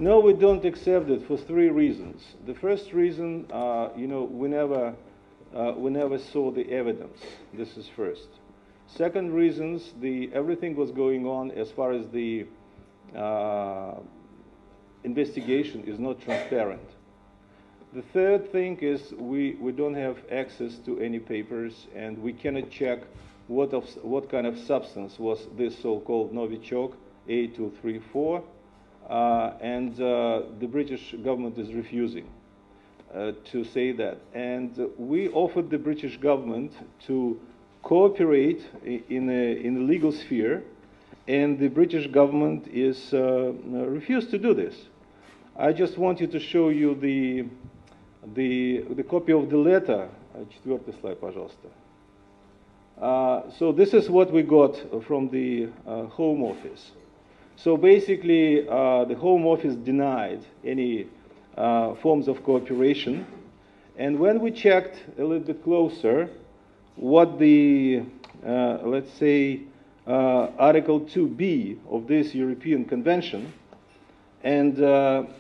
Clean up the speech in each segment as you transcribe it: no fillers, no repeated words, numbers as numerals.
No, we don't accept it for three reasons. The first reason, we never saw the evidence. This is first. Second reasons, everything was going on as far as the investigation is not transparent. The third thing is we don't have access to any papers, and we cannot check what kind of substance was this so-called Novichok A234, and the British government is refusing to say that. And we offered the British government to cooperate in a legal sphere, and the British government is refused to do this. I just wanted to show you the copy of the letter. Четвертый слайд, пожалуйста. So this is what we got from the Home Office. So basically, the Home Office denied any forms of cooperation. And when we checked a little bit closer what the, let's say, Article 2B of this European Convention, and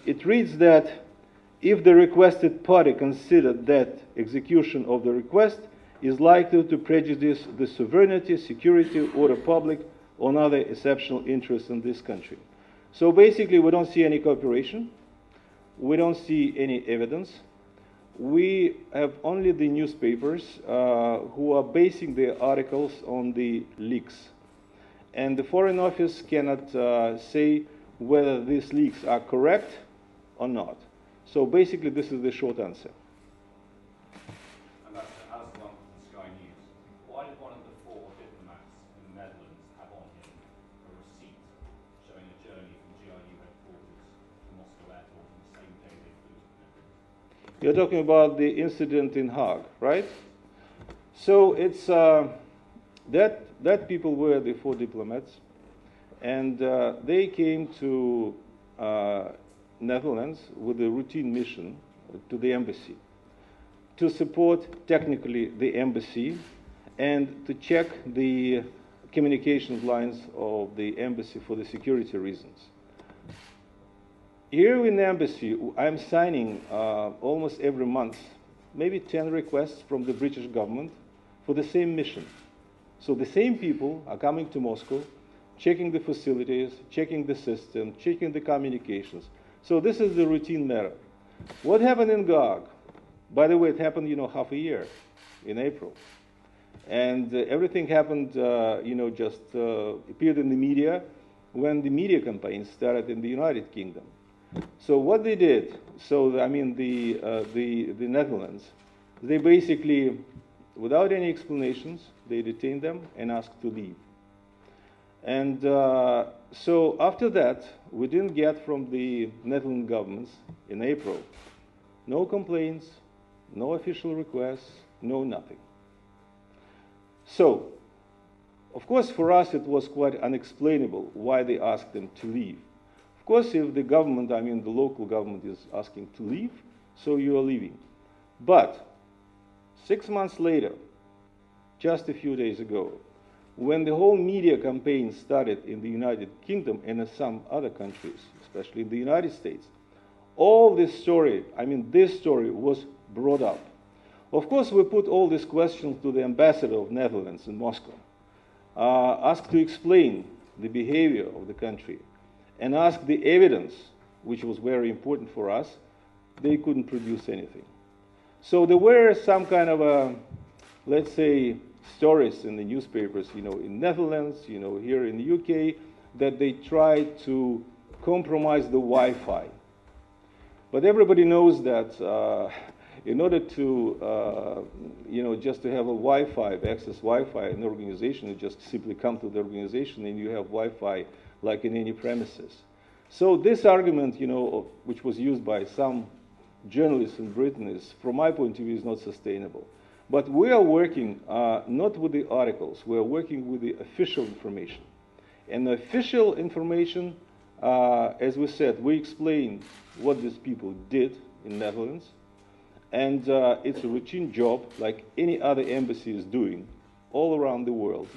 it reads that if the requested party considered that execution of the request is likely to prejudice the sovereignty, security, order public, or other exceptional interests in this country. So basically, we don't see any cooperation. We don't see any evidence. We have only the newspapers who are basing their articles on the leaks. And the Foreign Office cannot say whether these leaks are correct or not. So basically, this is the short answer. And that's as one from Sky News. Why did one of the 4 diplomats in the Netherlands have on him a receipt showing a journey from GRU headquarters to Moscow airport on the same day they flew to the Netherlands? You're talking about the incident in Hague, right? So it's that people were the 4 diplomats, and they came to Netherlands with a routine mission to the embassy to support technically the embassy and to check the communications lines of the embassy for the security reasons. Here in the embassy, I'm signing almost every month, maybe 10 requests from the British government for the same mission. So the same people are coming to Moscow, checking the facilities, checking the system, checking the communications. So this is the routine matter. What happened in Hague? By the way, it happened, half a year in April. And everything happened, just appeared in the media when the media campaign started in the United Kingdom. So what they did, the Netherlands, they basically, without any explanations, they detained them and asked to leave. And so after that, we didn't get from the Netherlands governments in April no complaints, no official requests, no nothing. So, of course, for us it was quite unexplainable why they asked them to leave. Of course, if the government, the local government is asking to leave, so you are leaving. But 6 months later, just a few days ago, when the whole media campaign started in the United Kingdom and in some other countries, especially in the United States, all this story, this story was brought up. Of course, we put all these questions to the ambassador of Netherlands in Moscow, asked to explain the behavior of the country, and asked the evidence, which was very important for us. They couldn't produce anything. So there were some kind of, let's say, stories in the newspapers, in Netherlands, here in the UK, that they tried to compromise the Wi-Fi. But everybody knows that in order to, just to have a Wi-Fi, access Wi-Fi in an organization, you just simply come to the organization and you have Wi-Fi like in any premises. So this argument, which was used by some journalists in Britain is, from my point of view, is not sustainable. But we are working not with the articles, we are working with the official information. And the official information, as we said, we explain what these people did in Netherlands. And it's a routine job like any other embassy is doing all around the world,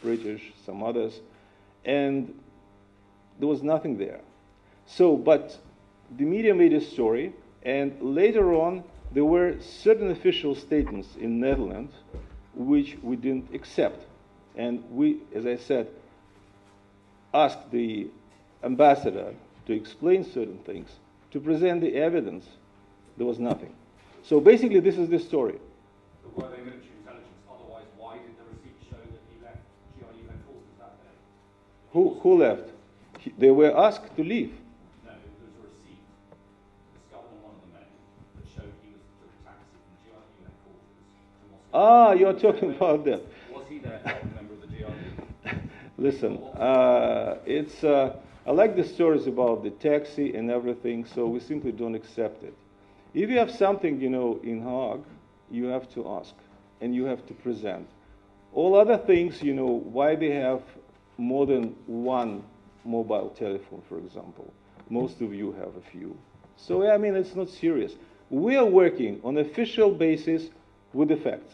British, some others. And there was nothing there. So, but the media made a story, and later on, there were certain official statements in Netherlands which we didn't accept. And we, as I said, asked the ambassador to explain certain things, to present the evidence. There was nothing. So basically, this is the story. But were they military intelligence? Otherwise, why did the receipt show that he left GRU headquarters that day? Who left? They were asked to leave. No, there was a receipt discovered on one of the men that showed he took a taxi from GRU headquarters to Moscow. Ah, you're talking about that. Was he there as a member of the GRU? Listen, I like the stories about the taxi and everything, so we simply don't accept it. If you have something, in Hague, you have to ask, and you have to present. All other things, why they have more than one mobile telephone, for example. Most of you have a few. So, I mean, it's not serious. We are working on official basis with the facts.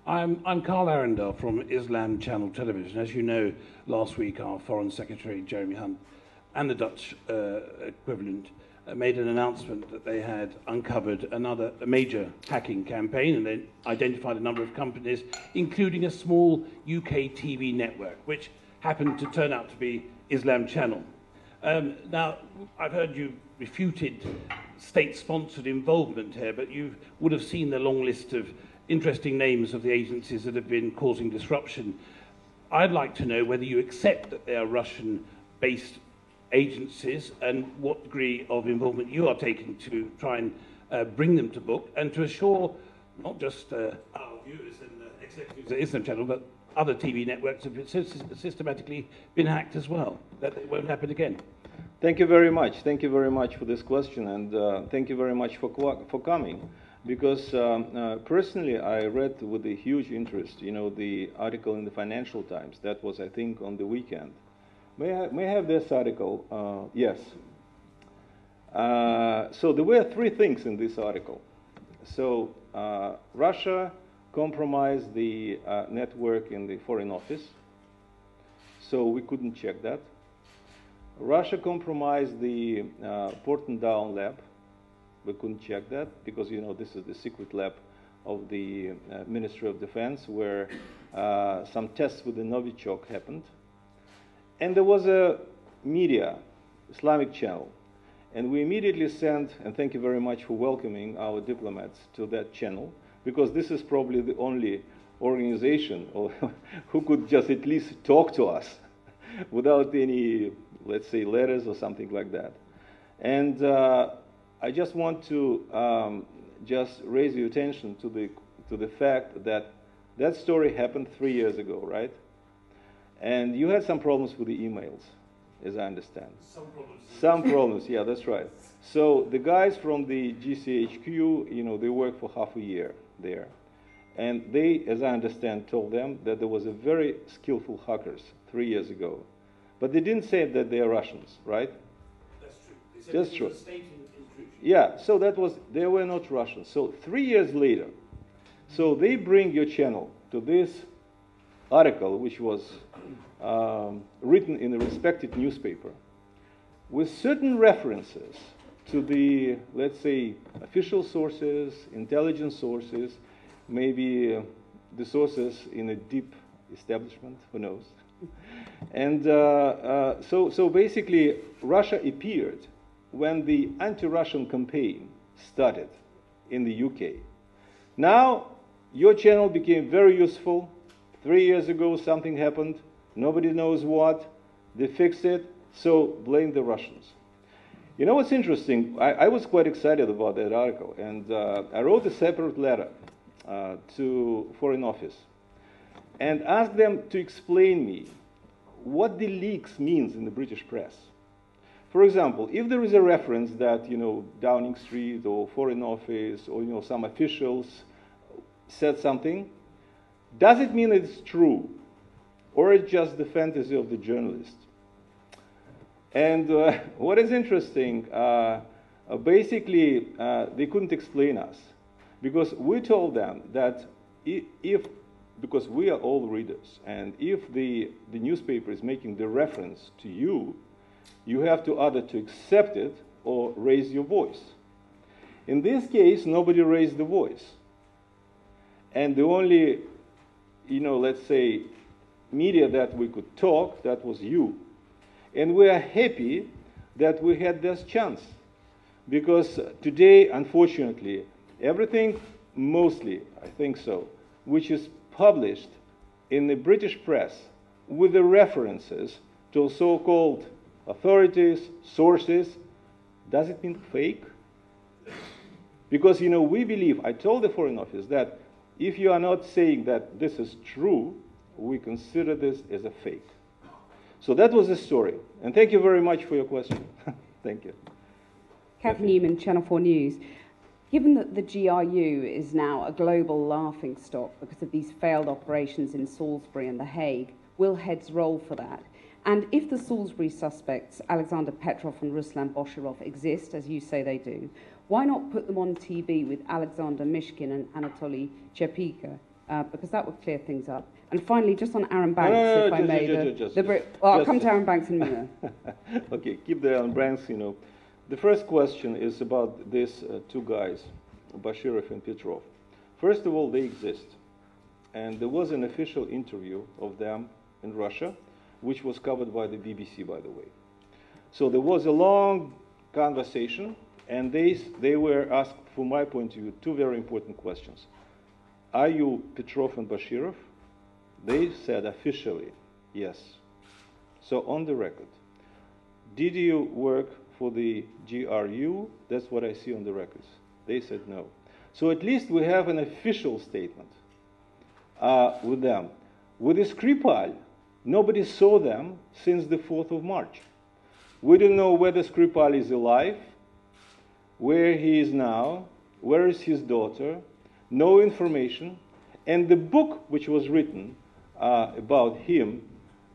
I'm Carl Arundel from Islamic Channel television. As you know, last week our Foreign Secretary, Jeremy Hunt, and the Dutch equivalent made an announcement that they had uncovered a major hacking campaign, and they identified a number of companies, including a small UK TV network, which happened to turn out to be Islam Channel. Now, I've heard you refuted state-sponsored involvement here, but you would have seen the long list of interesting names of the agencies that have been causing disruption. I'd like to know whether you accept that they are Russian-based agencies and what degree of involvement you are taking to try and bring them to book and to assure not just our viewers and executives at Islam Channel, but other TV networks have systematically been hacked as well, that it won't happen again. Thank you very much. Thank you very much for this question, and thank you very much for coming. Because personally, I read with a huge interest, the article in the Financial Times. That was, I think, on the weekend. May I have this article? Yes. So there were three things in this article. So Russia compromised the network in the Foreign Office, so we couldn't check that. Russia compromised the Porton Down lab. We couldn't check that because, this is the secret lab of the Ministry of Defense where some tests with the Novichok happened. And there was a media, Islamic Channel. And we immediately sent, and thank you very much for welcoming our diplomats to that channel, because this is probably the only organization who could just at least talk to us without any, let's say, letters or something like that. And I just want to just raise your attention to the fact that that story happened 3 years ago, right? And you had some problems with the emails, as I understand. Some problems. Some problems, yeah, that's right. So the guys from the GCHQ, they worked for half a year there. And they, as I understand, told them that there was a very skillful hackers 3 years ago. But they didn't say that they are Russians, right? That's true. They said That's it true. was a state intrusion. Yeah, so they were not Russians. So 3 years later, so they bring your channel to this article, which was written in a respected newspaper, with certain references to the, let's say, official sources, intelligence sources, maybe the sources in a deep establishment, who knows. And so basically, Russia appeared when the anti-Russian campaign started in the UK. Now, your channel became very useful. 3 years ago, something happened. Nobody knows what. They fixed it, so blame the Russians. You know what's interesting? I was quite excited about that article, and I wrote a separate letter to Foreign Office and asked them to explain me what the leaks means in the British press. For example, if there is a reference that, Downing Street or Foreign Office or, some officials said something, does it mean it's true? Or it's just the fantasy of the journalist? And what is interesting, basically, they couldn't explain us. Because we told them that because we are all readers, and if the newspaper is making the reference to you, you have to either to accept it or raise your voice. In this case, nobody raised the voice. And the only, let's say, media that we could talk, that was you. And we are happy that we had this chance. Because today, unfortunately, everything, mostly, I think so, which is published in the British press with the references to so-called authorities, sources, does it mean fake? Because, we believe, I told the Foreign Office that if you are not saying that this is true, we consider this as a fake. So that was the story. And thank you very much for your question. Thank you. Kathy Newman, Channel 4 News. Given that the GRU is now a global laughingstock because of these failed operations in Salisbury and The Hague, will heads roll for that? And if the Salisbury suspects, Alexander Petrov and Ruslan Boshirov, exist, as you say they do, why not put them on TV with Alexander Mishkin and Anatoly Chepika? Because that would clear things up. And finally, just on Erin Banks, if I may. I'll come to Erin Banks in a minute. Okay, keep the Erin Banks, The first question is about these two guys, Boshirov and Petrov. First of all, they exist. And there was an official interview of them in Russia, which was covered by the BBC, by the way. So there was a long conversation, and they were asked, from my point of view, two very important questions. Are you Petrov and Boshirov? They said officially, yes. So on the record, did you work for the GRU? That's what I see on the records. They said no. So at least we have an official statement with them. With the Skripal, nobody saw them since the 4th of March. We don't know whether Skripal is alive, where he is now, where is his daughter, no information. And the book which was written about him,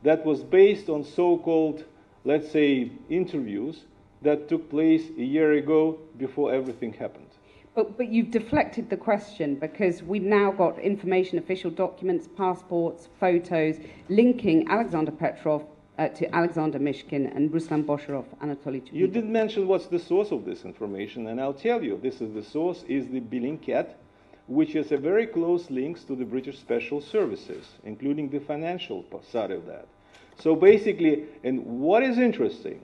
that was based on so-called, let's say, interviews that took place a year ago before everything happened. But you've deflected the question, because we've now got information, official documents, passports, photos, linking Alexander Petrov to Alexander Mishkin and Ruslan Boshirov, Anatoly Chepika. You didn't mention what's the source of this information, and I'll tell you, the source is the Bellingcat, which is a very close links to the British Special Services, including the financial side of that. So basically, and what is interesting,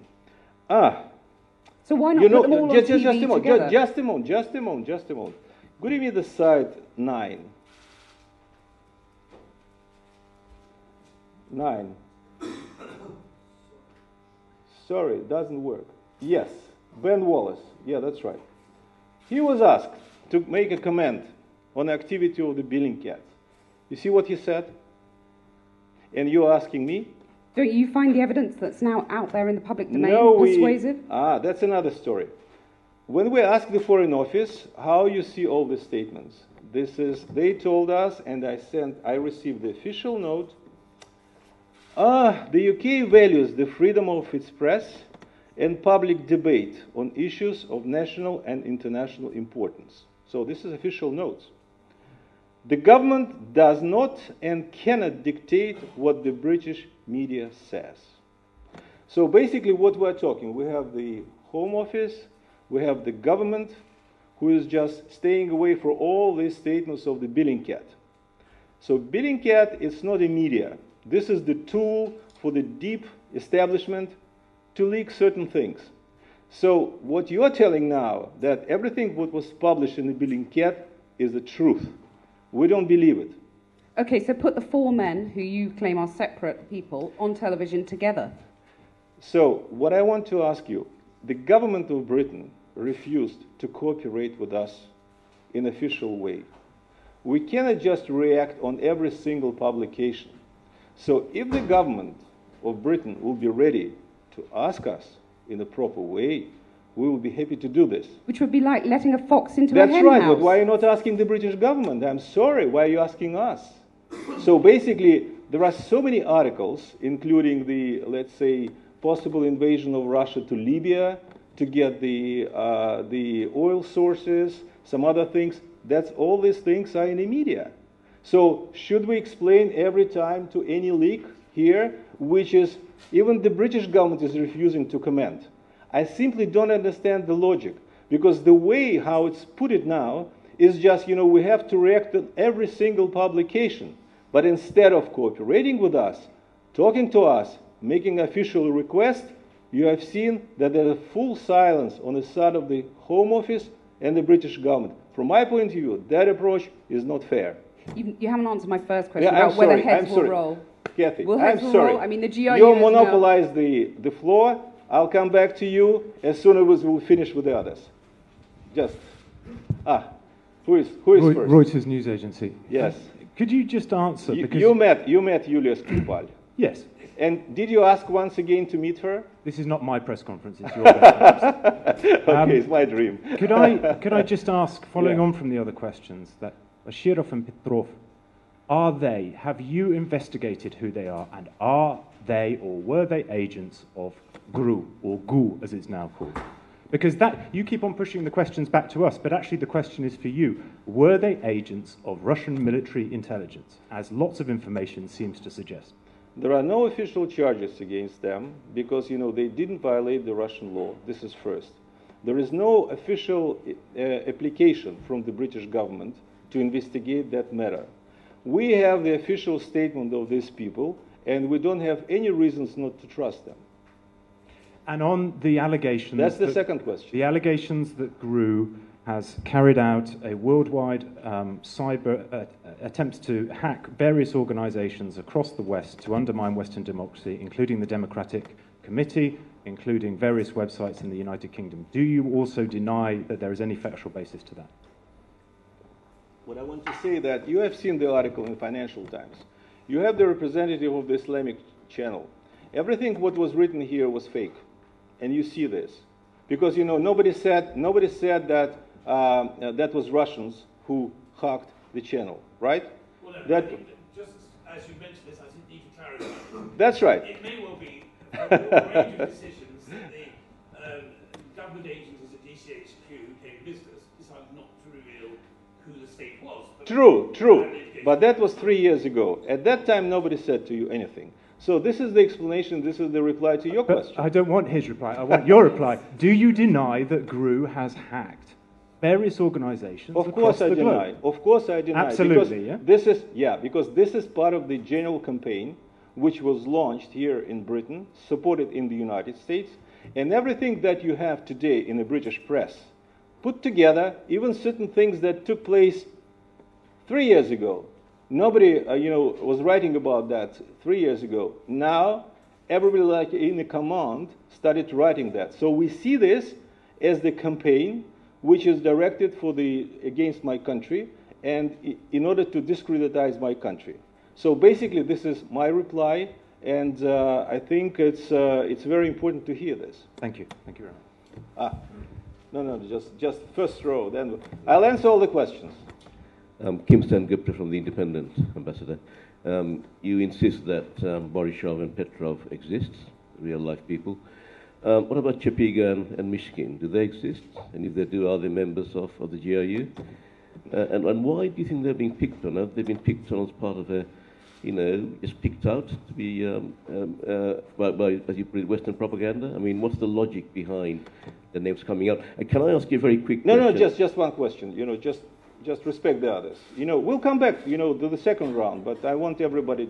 so why not put them all on TV together? Just a moment. Go to me the side 9. 9. Sorry, it doesn't work. Yes, Ben Wallace. Yeah, that's right. He was asked to make a comment on the activity of the Bellingcat. You see what he said? And you're asking me? Don't you find the evidence that's now out there in the public domain persuasive? That's another story. When we asked the Foreign Office how you see all the statements, they told us, and I received the official note, the UK values the freedom of its press and public debate on issues of national and international importance. So this is official notes. The government does not and cannot dictate what the British media says. So basically what we're talking, we have the Home Office, we have the government, who is just staying away for all these statements of the Bellingcat. So Bellingcat is not a media. This is the tool for the deep establishment to leak certain things. So what you're telling now, that everything what was published in the Bellingcat is the truth. We don't believe it. Okay, so put the 4 men who you claim are separate people on television together. So what I want to ask you, the government of Britain refused to cooperate with us in an official way. We cannot just react on every single publication. So if the government of Britain will be ready to ask us in a proper way, we will be happy to do this. Which would be like letting a fox into a hen house. That's right, but why are you not asking the British government? I'm sorry, why are you asking us? So basically, there are so many articles, including the, let's say, possible invasion of Russia to Libya, to get the oil sources, some other things. That's all these things are in the media. So should we explain every time to any leak here, which is, even the British government is refusing to comment. I simply don't understand the logic, because the way how it's put it now is just, we have to react on every single publication. But instead of cooperating with us, talking to us, making official requests, you have seen that there's a full silence on the side of the Home Office and the British government. From my point of view, that approach is not fair. You haven't answered my first question Yeah, about whether heads will roll. Kathy, Will I'm heads sorry. roll? I mean, the GRU You is monopolize the floor. I'll come back to you as soon as we'll finish with the others. Just, who is first? Reuters news agency. Yes. Could you just answer? Because You met Julia Skripal. Yes. And did you ask once again to meet her? This is not my press conference, it's your press conference. Okay, it's my dream. Could I just ask, following on from the other questions, that Borissov and Petrov, have you investigated who they are, and are they or were they agents of GRU, or GU as it's now called? Because you keep on pushing the questions back to us, but actually the question is for you. Were they agents of Russian military intelligence, as lots of information seems to suggest? There are no official charges against them because, they didn't violate the Russian law. This is first. There is no official application from the British government to investigate that matter. We have the official statement of these people, and we don't have any reasons not to trust them. And on the allegations... That's the second question. The allegations that GRU has carried out a worldwide cyber attempt to hack various organizations across the West to undermine Western democracy, including the Democratic Committee, including various websites in the United Kingdom. Do you also deny that there is any factual basis to that? What I want to say that you have seen the article in Financial Times. You have the representative of the Islamic Channel. Everything what was written here was fake, and you see this. Because, nobody said that that was Russians who hacked the channel, right? Well, no, that, just as you mentioned this, I think need to clarify. That's right. It may well be from a range of decisions that the government agencies at DCHQ came to business decided not to reveal who the state was. True. But that was 3 years ago. At that time, nobody said to you anything. So this is the explanation, this is the reply to your question. I don't want his reply, I want your reply. Do you deny that GRU has hacked various organizations across the globe? Of course I deny. Absolutely, Because this is part of the general campaign which was launched here in Britain, supported in the United States, and everything that you have today in the British press, put together, even certain things that took place 3 years ago. Nobody, was writing about that 3 years ago. Now, everybody like in the command started writing that. So we see this as the campaign which is directed against my country and in order to discreditize my country. So basically, this is my reply, and I think it's very important to hear this. Thank you. Thank you very much. No, just first row. Then I'll answer all the questions. Kim Gupta from The Independent, Ambassador. You insist that Borissov and Petrov exists, real-life people. What about Chepiga and Mishkin? Do they exist? And if they do, are they members of the GRU? And why do you think they're being picked on? Have they been picked on as part of a, just picked out to be, by, as you put it, Western propaganda? I mean, what's the logic behind the names coming out? And can I ask you a very quick question? No, just one question. Just respect the others. We'll come back, to the second round, but I want everybody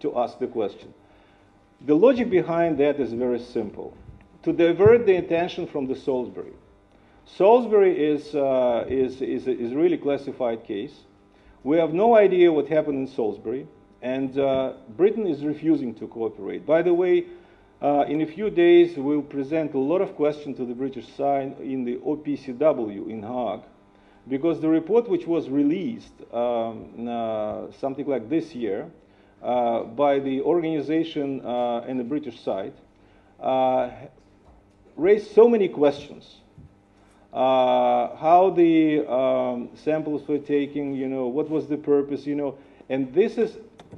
to ask the question. The logic behind that is very simple. To divert the attention from the Salisbury. Salisbury is a really classified case. We have no idea what happened in Salisbury, and Britain is refusing to cooperate. By the way, in a few days, we'll present a lot of questions to the British side in the OPCW in Hague, because the report which was released something like this year by the organization and the British side raised so many questions. How the samples were taken, what was the purpose, and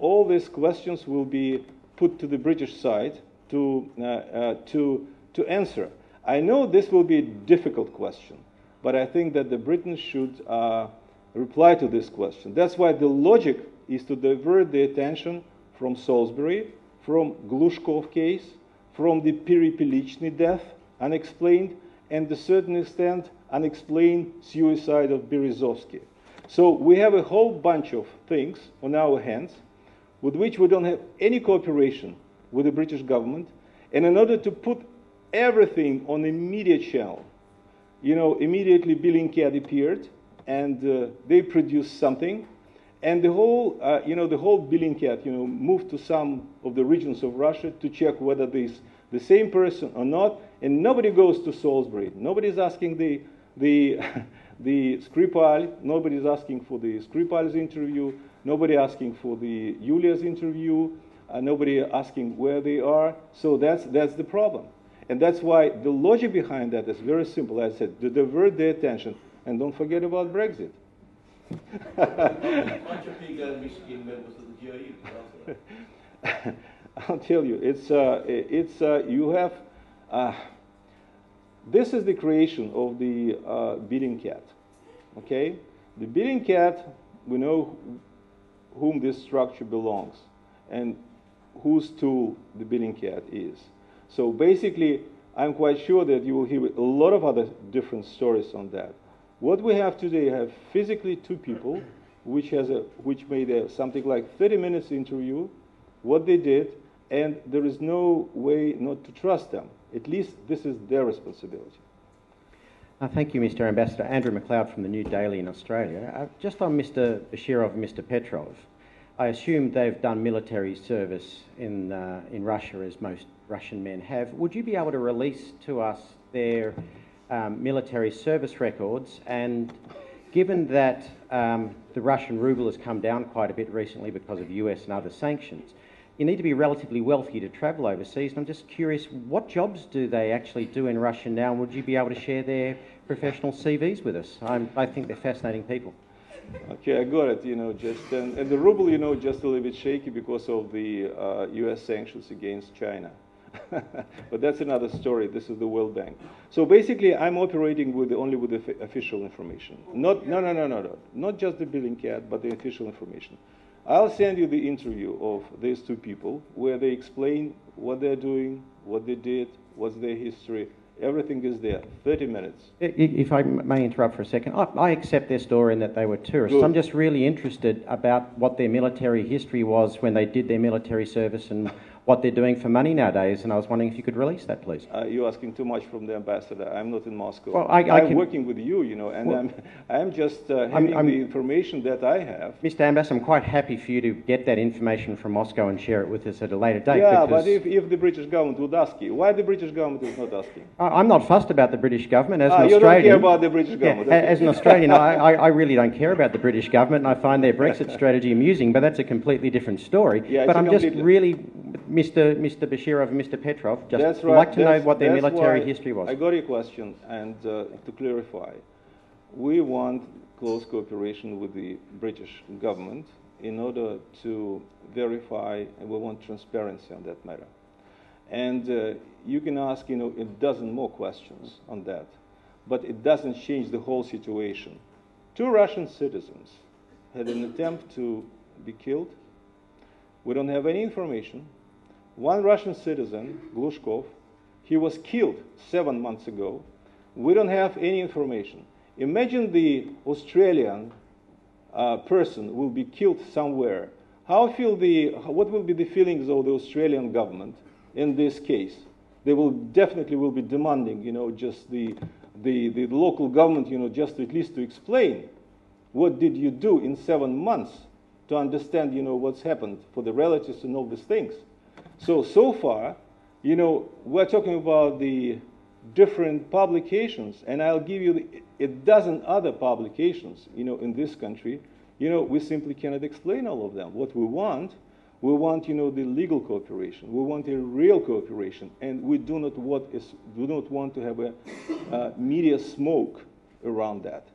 all these questions will be put to the British side to answer. I know this will be a difficult question, but I think that the Britons should reply to this question. That's why the logic is to divert the attention from Salisbury, from Glushkov case, from the Perepelichny death, unexplained, and to a certain extent, unexplained suicide of Berezovsky. So we have a whole bunch of things on our hands with which we don't have any cooperation with the British government. And in order to put everything on a media channel, immediately Bellingcat appeared, and they produced something. And the whole Bellingcat, moved to some of the regions of Russia to check whether this the same person or not. And nobody goes to Salisbury. Nobody's asking the Skripal. Nobody's asking for the Skripal's interview. Nobody asking for the Yulia's interview. Nobody asking where they are. So that's the problem. And that's why the logic behind that is very simple. As I said, to divert their attention. And don't forget about Brexit. I'll tell you, you have, this is the creation of the Bellingcat, okay? The Bellingcat, we know whom this structure belongs and whose tool the Bellingcat is. So basically, I'm quite sure that you will hear a lot of other different stories on that. What we have today have physically two people, which made something like 30 minutes interview, what they did, and there is no way not to trust them. At least this is their responsibility. Thank you, Mr. Ambassador. Andrew McLeod from the New Daily in Australia. Just on Mr. Borissov and Mr. Petrov, I assume they've done military service in Russia, as most Russian men have. Would you be able to release to us their military service records? And given that the Russian ruble has come down quite a bit recently because of US and other sanctions, you need to be relatively wealthy to travel overseas. And I'm just curious, what jobs do they actually do in Russia now? And would you be able to share their professional CVs with us? I think they're fascinating people. Okay, I got it. And the ruble, just a little bit shaky because of the US sanctions against China. But that's another story. This is the World Bank. So basically, I'm operating only with the official information. No. Not just the Bellingcat, but the official information. I'll send you the interview of these two people where they explain what they're doing, what they did, what's their history. Everything is there, 30 minutes. If I may interrupt for a second, I accept their story in that they were tourists. Good. I'm just really interested about what their military history was when they did their military service and what they're doing for money nowadays, and I was wondering if you could release that, please. You're asking too much from the ambassador. I'm not in Moscow. Well, I'm working with you, and well, I'm just having the information that I have. Mr. Ambassador, I'm quite happy for you to get that information from Moscow and share it with us at a later date. Yeah, but if the British government would ask you, why the British government is not asking? I'm not fussed about the British government. As an Australian, you don't care about the British government. Yeah, as an Australian, I really don't care about the British government, and I find their Brexit strategy amusing, but that's a completely different story. Yeah, but I'm just really, Mr. Borissov and Mr. Petrov, just like to know what their military history was. I got your question, and to clarify, we want close cooperation with the British government in order to verify, and we want transparency on that matter. And you can ask, a dozen more questions on that, but it doesn't change the whole situation. 2 Russian citizens had an attempt to be killed. We don't have any information. 1 Russian citizen, Glushkov, he was killed 7 months ago. We don't have any information. Imagine the Australian person will be killed somewhere. What will be the feelings of the Australian government in this case? They will definitely be demanding, just the local government, just at least to explain what did you do in 7 months to understand, what's happened for the relatives and all these things. So far, we're talking about the different publications, and I'll give you a dozen other publications, in this country. We simply cannot explain all of them. What we want, the legal cooperation. We want a real cooperation, and we do not want to have a media smoke around that.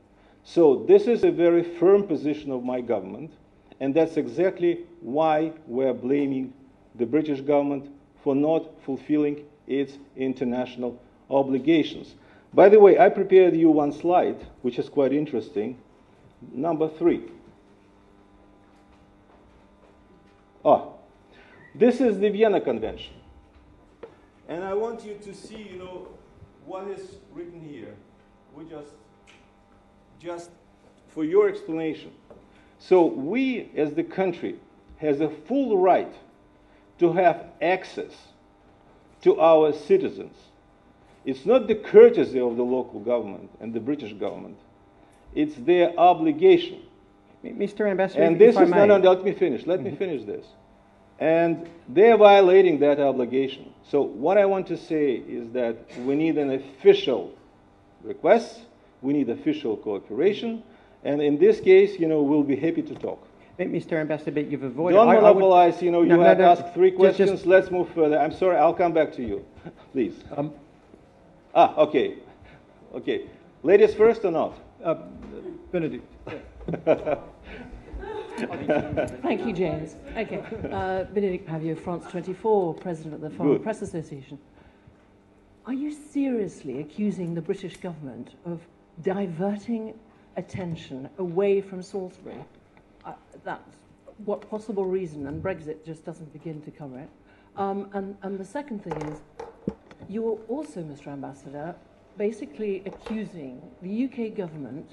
So this is a very firm position of my government, and that's exactly why we're blaming the British government for not fulfilling its international obligations. By the way, I prepared you one slide, which is quite interesting. Number 3. This is the Vienna Convention. And I want you to see, what is written here, we just for your explanation. So we, as the country, has a full right to have access to our citizens. It's not the courtesy of the local government and the British government. It's their obligation. Mr. Ambassador, And this if I is, may. no, let me finish. Let me finish this. And they're violating that obligation. So what I want to say is that we need an official request, we need official cooperation, and in this case, we'll be happy to talk. Mr. Ambassador, but you've avoided... Don't monopolize, you have asked 3 Just- questions. Let's move further. I'm sorry, I'll come back to you. Please. Okay. Okay. Ladies first or not? Benedict. Thank you, James. Okay. Benedict Pavio, France 24, President of the Foreign Good. Press Association. Are you seriously accusing the British government of diverting attention away from Salisbury? That's what possible reason, and Brexit just doesn't begin to cover it. And the second thing is, you're also, Mr. Ambassador, basically accusing the UK government,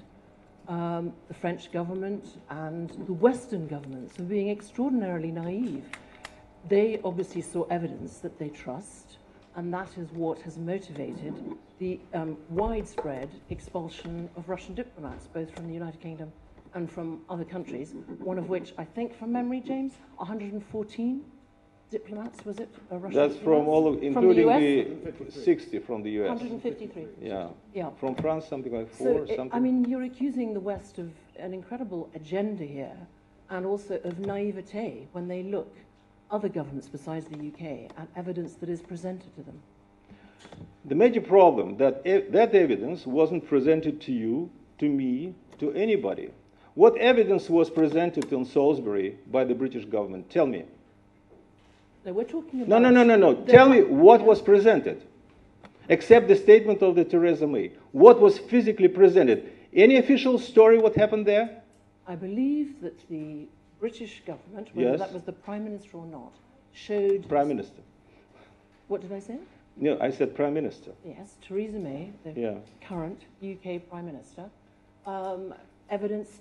the French government, and the Western governments of being extraordinarily naive. They obviously saw evidence that they trust, and that is what has motivated the widespread expulsion of Russian diplomats, both from the United Kingdom and from other countries, one of which, I think from memory, James, 114 diplomats, was it? Russian That's from all of, including the 60 from the US. 153. Yeah. Yeah. From France, something like 4 or something. I mean, you're accusing the West of an incredible agenda here, and also of naivete when they look, other governments besides the UK, at evidence that is presented to them. The major problem that that evidence wasn't presented to you, to me, to anybody. What evidence was presented on Salisbury by the British government? Tell me. No, we're talking about... No. Tell me what was presented, except the statement of the Theresa May. What was physically presented? Any official story what happened there? I believe that the British government, whether Yes. that was the Prime Minister or not, showed... Prime Minister. What did I say? No, I said Prime Minister. Yes, Theresa May, the current UK Prime Minister, evidence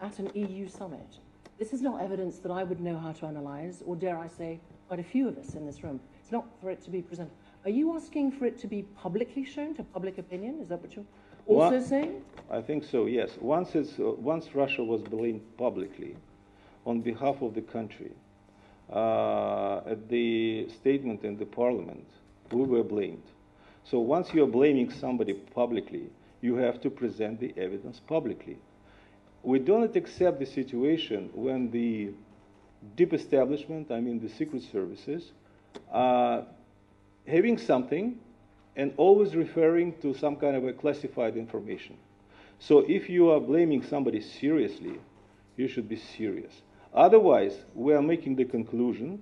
at an EU summit. This is not evidence that I would know how to analyse, or dare I say, quite a few of us in this room. It's not for it to be presented. Are you asking for it to be publicly shown to public opinion? Is that what you're also saying? I think so, yes. Once Russia was blamed publicly on behalf of the country, at the statement in the parliament, we were blamed. So once you're blaming somebody publicly, you have to present the evidence publicly. We don't accept the situation when the deep establishment, I mean the secret services, are having something and always referring to some kind of a classified information. So if you are blaming somebody seriously, you should be serious. Otherwise, we are making the conclusion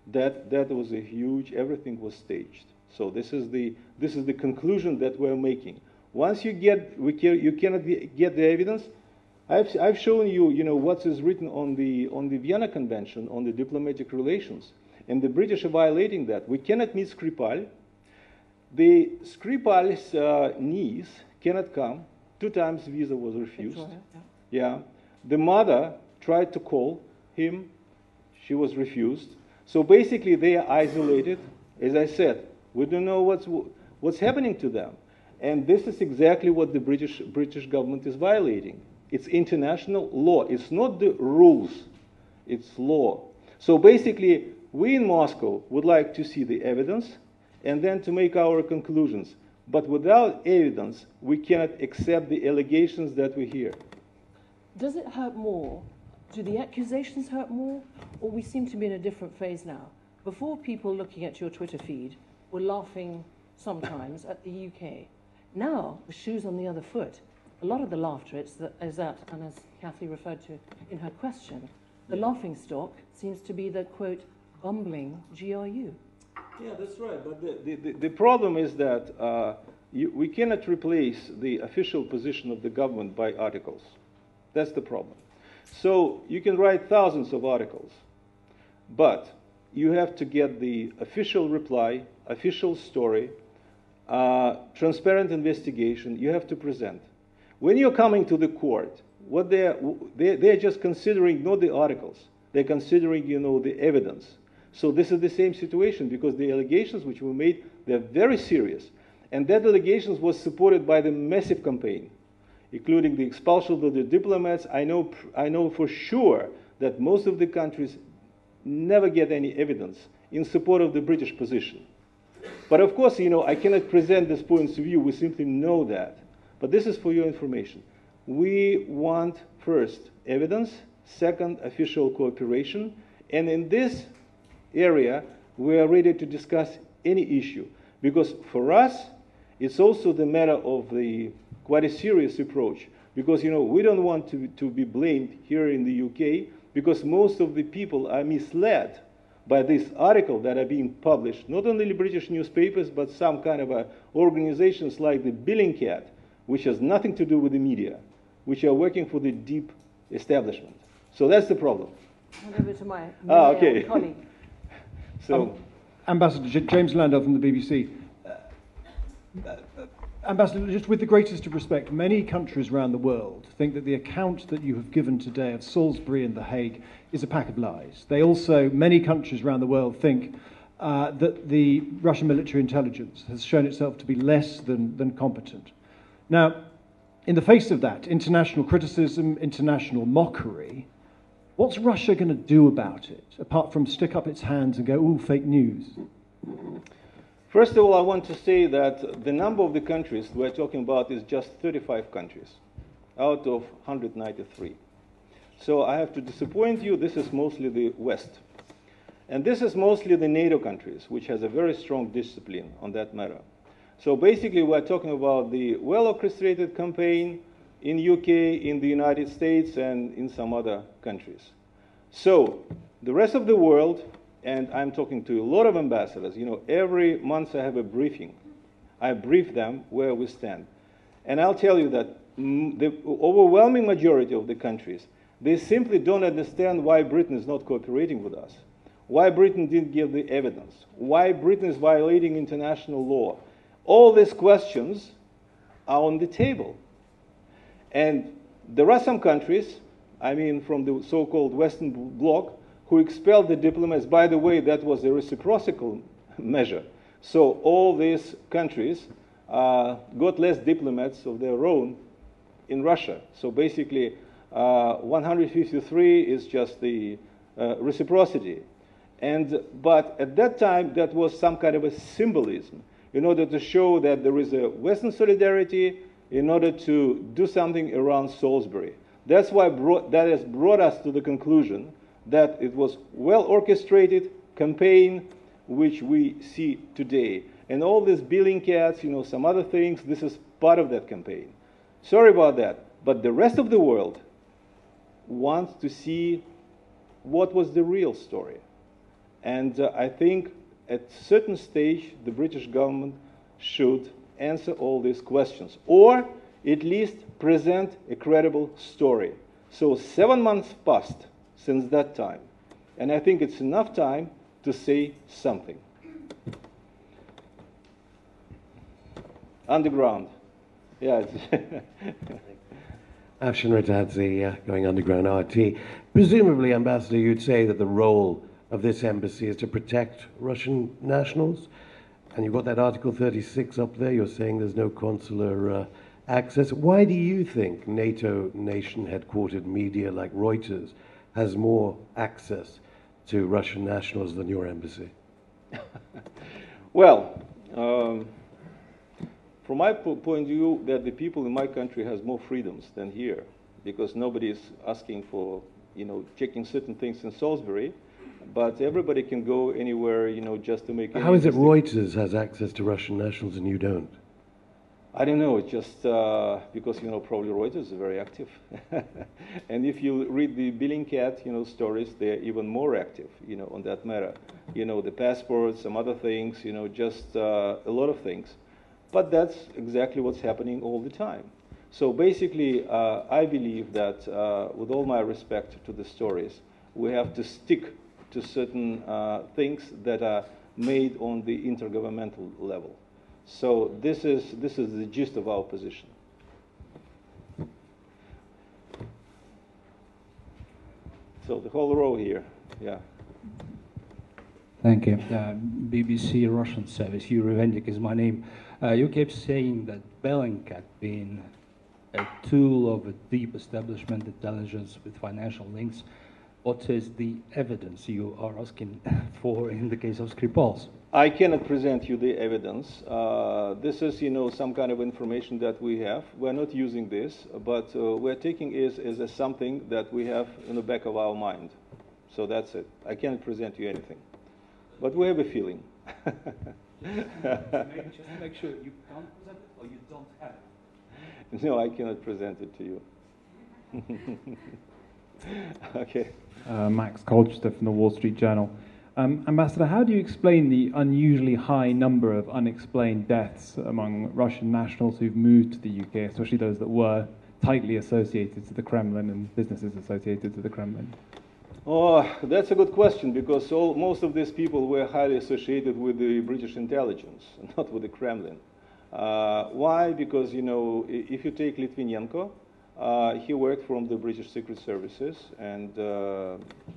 that that was a huge, everything was staged. So this is the conclusion that we're making. Once you cannot get the evidence. I've shown you, what is written on the Vienna Convention on the diplomatic relations, and the British are violating that. We cannot meet Skripal. The Skripal's niece cannot come. 2 times visa was refused. Victoria, Yeah. The mother tried to call him. She was refused. So basically, they are isolated. As I said, we don't know what's happening to them, and this is exactly what the British government is violating. It's international law. It's not the rules. It's law. So basically, we in Moscow would like to see the evidence and then to make our conclusions. But without evidence, we cannot accept the allegations that we hear. Does it hurt more? Do the accusations hurt more? Or we seem to be in a different phase now? Before, people looking at your Twitter feed were laughing sometimes at the UK. Now, the shoe's on the other foot. A lot of the laughter is that, and as Kathy referred to in her question, the laughing stock seems to be the, quote, bumbling GRU. Yeah, that's right. But the problem is that we cannot replace the official position of the government by articles. That's the problem. So you can write thousands of articles, but you have to get the official reply, official story, transparent investigation, you have to present. When you're coming to the court, what they're just considering not the articles, they're considering, the evidence. So this is the same situation, because the allegations which were made, they're very serious. And that allegations was supported by the massive campaign, including the expulsion of the diplomats. I know for sure that most of the countries never get any evidence in support of the British position. But of course, I cannot present these points of view. We simply know that. But this is for your information. We want, first, evidence, second, official cooperation, and in this area, we are ready to discuss any issue. Because for us, it's also the matter of the quite a serious approach. Because, we don't want to be blamed here in the UK, because most of the people are misled by this article that are being published, not only in British newspapers, but some kind of organizations like the Bellingcat, which has nothing to do with the media, which are working for the deep establishment. So that's the problem. Hand over to my okay. colleague. So, Ambassador James Landau from the BBC. Ambassador, just with the greatest of respect, many countries around the world think that the account that you have given today of Salisbury and The Hague is a pack of lies. Many countries around the world think that the Russian military intelligence has shown itself to be less than competent. Now, in the face of that, international criticism, international mockery, what's Russia going to do about it, apart from stick up its hands and go, ooh, fake news? first of all, I want to say that the number of the countries we're talking about is just 35 countries out of 193. So I have to disappoint you, this is mostly the West. And this is mostly the NATO countries, which has a very strong discipline on that matter. So basically, we're talking about the well-orchestrated campaign in UK, in the United States, and in some other countries. So the rest of the world, and I'm talking to a lot of ambassadors, every month I have a briefing. I brief them where we stand. And I'll tell you that the overwhelming majority of the countries, they simply don't understand why Britain is not cooperating with us, why Britain didn't give the evidence, why Britain is violating international law. All these questions are on the table. And there are some countries, from the so-called Western Bloc, who expelled the diplomats. By the way, that was a reciprocal measure. So all these countries got less diplomats of their own in Russia. So basically, 153 is just the reciprocity. But at that time, that was some kind of a symbolism in order to show that there is a Western solidarity in order to do something around Salisbury. That's why that has brought us to the conclusion that it was well-orchestrated campaign which we see today. And all these billing cats, some other things, this is part of that campaign. Sorry about that, but the rest of the world wants to see what was the real story. And I think at a certain stage, the British government should answer all these questions, or at least present a credible story. So 7 months passed since that time, and I think it's enough time to say something. Underground. Yeah. Afshin Ratadze, going underground RT. Presumably, Ambassador, you'd say that the role of this embassy is to protect Russian nationals, and you've got that Article 36 up there. You're saying there's no consular access. Why do you think NATO nation-headquartered media like Reuters has more access to Russian nationals than your embassy? Well, from my point of view, that the people in my country has more freedoms than here, because nobody is asking for, checking certain things in Salisbury, but everybody can go anywhere, just to make. How is it Reuters has access to Russian nationals and you don't? I don't know, just because, probably Reuters is very active. And if you read the Bellingcat, stories, they're even more active, on that matter. The passports, some other things, just a lot of things. But that's exactly what's happening all the time. So basically, I believe that, with all my respect to the stories, we have to stick to certain things that are made on the intergovernmental level. So this is the gist of our position. So the whole row here, yeah. Thank you. BBC Russian service, Yuri Vendik is my name. You kept saying that Bellingcat being a tool of a deep establishment intelligence with financial links. What is the evidence you are asking for in the case of Skripal's? I cannot present you the evidence. This is, some kind of information that we have. We're not using this, but we're taking it as something that we have in the back of our mind. So that's it. I cannot present you anything. But we have a feeling. Just make sure you can't present it or you don't have it. No, I cannot present it to you. Okay. Max Colchester from the Wall Street Journal. Ambassador, how do you explain the unusually high number of unexplained deaths among Russian nationals who've moved to the UK, especially those that were tightly associated to the Kremlin and businesses associated to the Kremlin? Oh, that's a good question, because most of these people were highly associated with the British intelligence, not with the Kremlin. Why? Because, if you take Litvinenko, he worked from the British Secret Services, and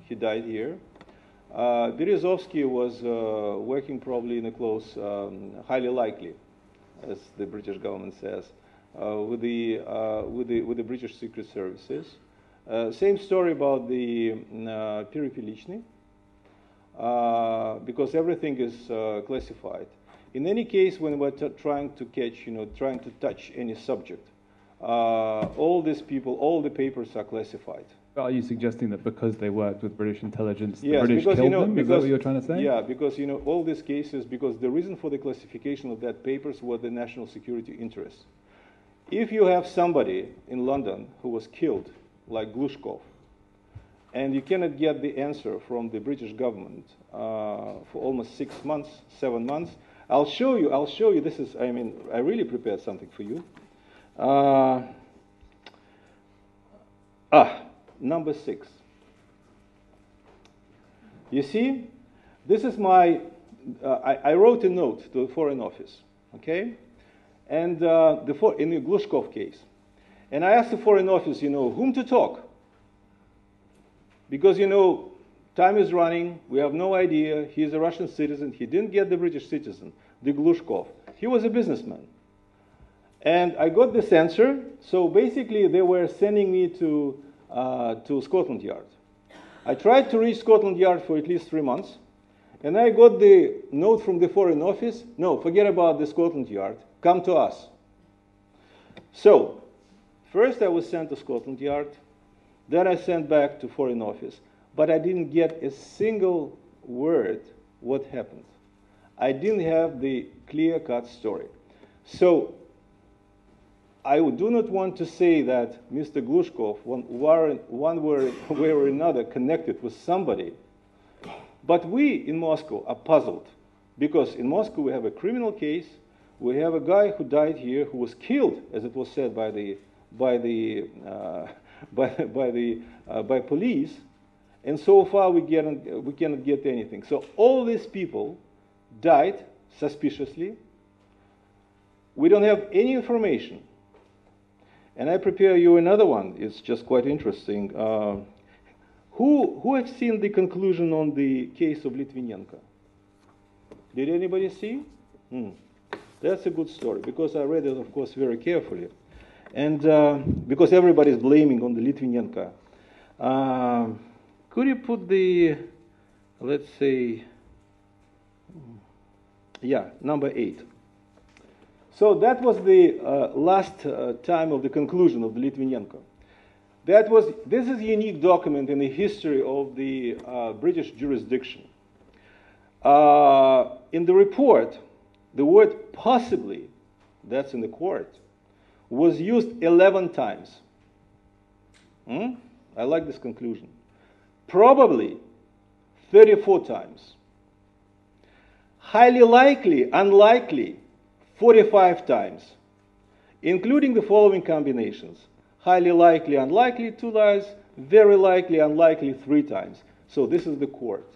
he died here. Berezovsky was working probably in a close, highly likely, as the British government says, with the British Secret Services. Same story about the Perepelichny, because everything is classified. In any case, when we're trying to catch, trying to touch any subject, all these people, all the papers are classified. Are you suggesting that because they worked with British intelligence, the Yes, British because, killed them? Is that what you're trying to say? Yeah, because, all these cases, because the reason for the classification of that papers was the national security interests. If you have somebody in London who was killed, like Glushkov, and you cannot get the answer from the British government for almost 6 months, 7 months, I'll show you, this is, I really prepared something for you. Number 6. You see, this is my, I wrote a note to the Foreign Office, okay? And in the Glushkov case. And I asked the Foreign Office, whom to talk. Because, time is running, we have no idea, he's a Russian citizen, he didn't get the British citizen, the Glushkov. He was a businessman. And I got this answer, so basically they were sending me to Scotland Yard. I tried to reach Scotland Yard for at least 3 months, and I got the note from the Foreign Office, no, forget about the Scotland Yard, come to us. So, first I was sent to Scotland Yard, then I sent back to Foreign Office, but I didn't get a single word what happened. I didn't have the clear-cut story. So, I do not want to say that Mr. Glushkov, one way or another, connected with somebody. But we in Moscow are puzzled, because in Moscow we have a criminal case. We have a guy who died here, who was killed, as it was said by police, and so far we cannot get anything. So all these people died suspiciously. We don't have any information. And I prepare you another one. It's just quite interesting. Who have seen the conclusion on the case of Litvinenko? Did anybody see? That's a good story, because I read it, of course, very carefully. And because everybody's blaming on the Litvinenko. Could you put the, let's say, number 8. So that was the last time of the conclusion of the Litvinenko. This is a unique document in the history of the British jurisdiction. In the report, the word possibly, that's in the court, was used 11 times. I like this conclusion. Probably 34 times. Highly likely, unlikely, 45 times, including the following combinations. Highly likely, unlikely, 2 times, very likely, unlikely, 3 times. So this is the court.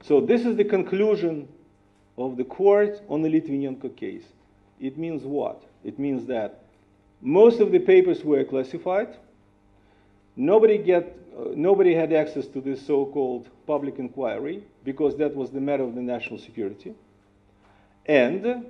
So this is the conclusion of the court on the Litvinenko case. it means what? It means that most of the papers were classified. Nobody had access to this so-called public inquiry because that was the matter of the national security. And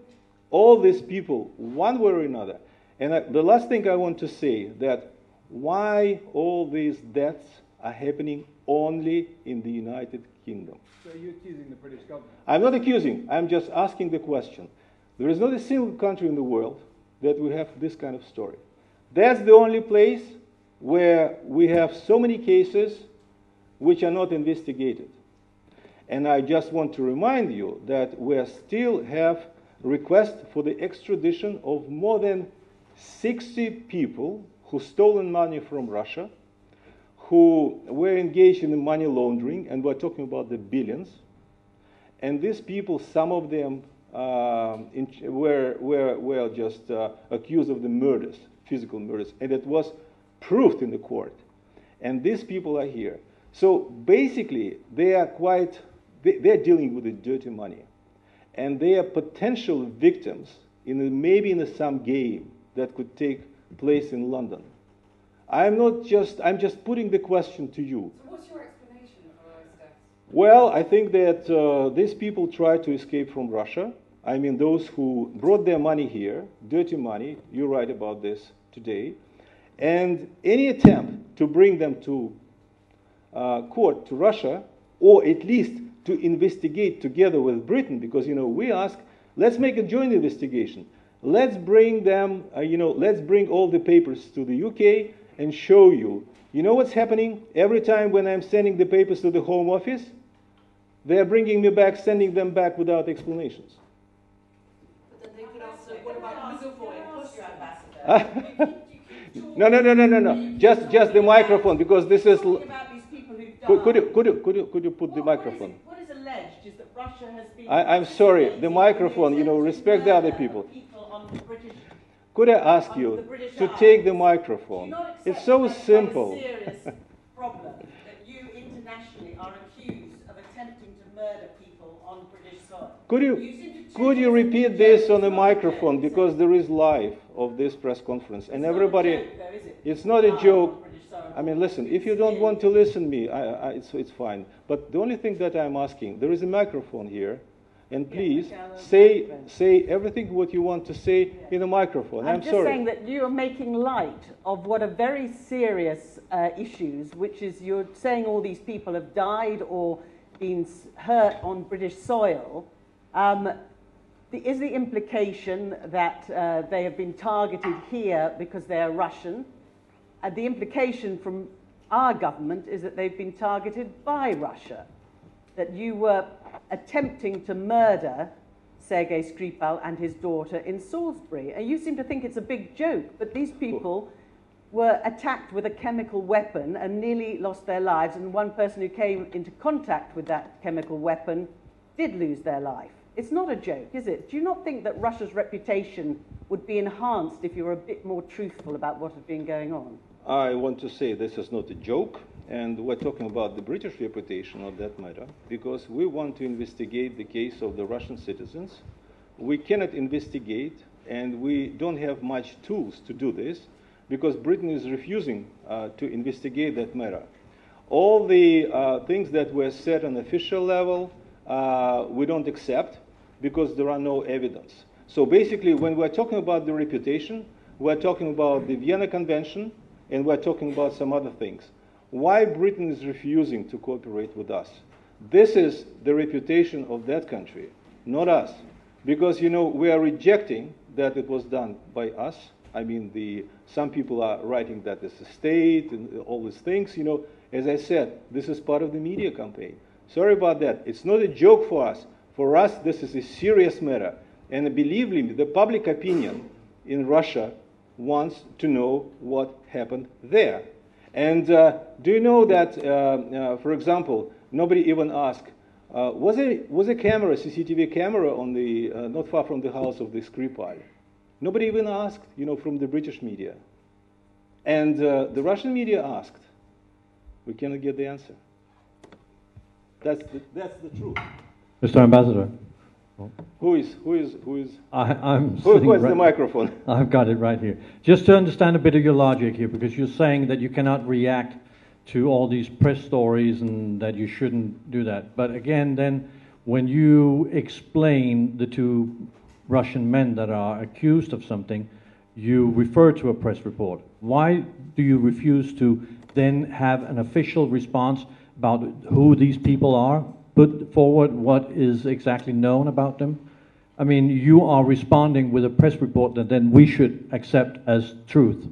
all these people, one way or another, and the last thing I want to say, that why all these deaths are happening only in the United Kingdom. So you're accusing the British government? I'm not accusing, I'm just asking the question. There is not a single country in the world that we have this kind of story. That's the only place where we have so many cases which are not investigated. And I just want to remind you that we still have requests for the extradition of more than 60 people who stolen money from Russia, who were engaged in money laundering, and we're talking about the billions. And these people, some of them were just accused of the murders, physical murders, and it was proved in the court. And these people are here. So basically, they are they're dealing with the dirty money. And they are potential victims maybe in some game that could take place in London. I'm just putting the question to you. So what's your explanation for those deaths? Well, I think that these people tried to escape from Russia. I mean, those who brought their money here, dirty money, you write about this today, and any attempt to bring them to court, to Russia, or at least to investigate together with Britain, because, we ask, let's make a joint investigation. Let's bring them, let's bring all the papers to the UK and show you. You know what's happening? Every time when I'm sending the papers to the Home Office, they're bringing me back, sending them back without explanations. But then they could also, what about Ambassador? No. Just the microphone, because this is. Could you put the microphone? What is alleged is that Russia has been. I'm sorry, the microphone. Respect the other people. Could I ask you to take the microphone? It's so simple. It's a serious problem that you internationally are accused of attempting to murder people on British soil. Could you repeat this on the microphone, because there is live of this press conference and everybody. It's not a joke. I mean, listen. If you don't want to listen to me, it's fine. But the only thing that I'm asking, there is a microphone here. And please say everything what you want to say in the microphone. I'm just sorry. saying that you are making light of what are very serious issues, which is you're saying all these people have died or been hurt on British soil. Is the implication that they have been targeted here because they are Russian? The implication from our government is that they've been targeted by Russia, that you were attempting to murder Sergei Skripal and his daughter in Salisbury. And you seem to think it's a big joke, but these people were attacked with a chemical weapon and nearly lost their lives, and one person who came into contact with that chemical weapon did lose their life. It's not a joke, is it? Do you not think that Russia's reputation would be enhanced if you were a bit more truthful about what has been going on? I want to say this is not a joke. And we're talking about the British reputation on that matter, because we want to investigate the case of the Russian citizens. We cannot investigate, and we don't have much tools to do this, because Britain is refusing to investigate that matter. All the things that were said on official level, we don't accept, because there are no evidence. So basically, when we're talking about the reputation, we're talking about the Vienna Convention, and we're talking about some other things. Why Britain is refusing to cooperate with us? This is the reputation of that country, not us. Because, we are rejecting that it was done by us. I mean, some people are writing that it's a state and all these things. As I said, this is part of the media campaign. Sorry about that. It's not a joke for us. For us, this is a serious matter. And believe me, the public opinion in Russia wants to know what happened there. And do you know that, for example, nobody even asked, was a camera, CCTV camera, on the not far from the house of the Skripal? Nobody even asked, from the British media. And the Russian media asked. We cannot get the answer. That's the truth. Mr. Ambassador, Who is? I'm Who has the microphone? I've got it right here. Just to understand a bit of your logic here, because you're saying that you cannot react to all these press stories and that you shouldn't do that. But again, then, when you explain the two Russian men that are accused of something, you refer to a press report. Why do you refuse to then have an official response about who these people are, put forward what is exactly known about them? I mean, you are responding with a press report that then we should accept as truth.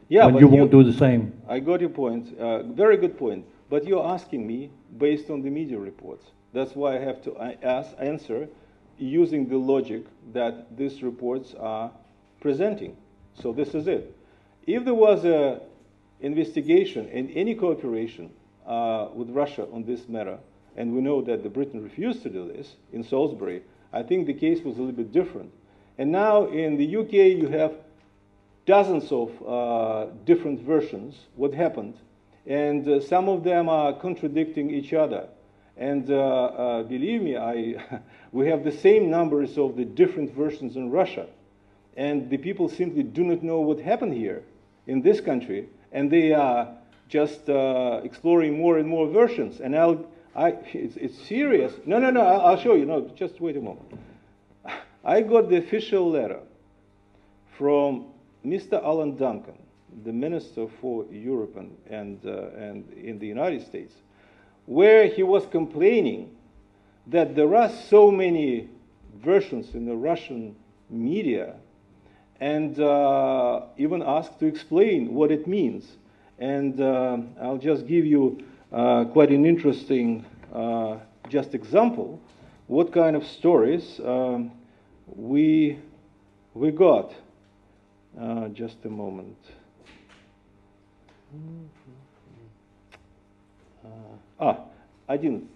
Yeah, when but you won't do the same. I got your point. Very good point. But you're asking me based on the media reports. That's why I have to answer using the logic that these reports are presenting. So this is it. If there was an investigation and any cooperation with Russia on this matter, and we know that the Britain refused to do this in Salisbury, I think the case was a little bit different. And now in the UK you have dozens of different versions what happened, and some of them are contradicting each other. And believe me, we have the same numbers of the different versions in Russia, and the people simply do not know what happened here in this country, and they are just exploring more and more versions. And it's serious. No, I'll show you. No, just wait a moment. I got the official letter from Mr. Alan Duncan, the Minister for Europe and in the United States, where he was complaining that there are so many versions in the Russian media, and even asked to explain what it means. And I'll just give you quite an interesting just example what kind of stories we got. Just a moment. I didn't.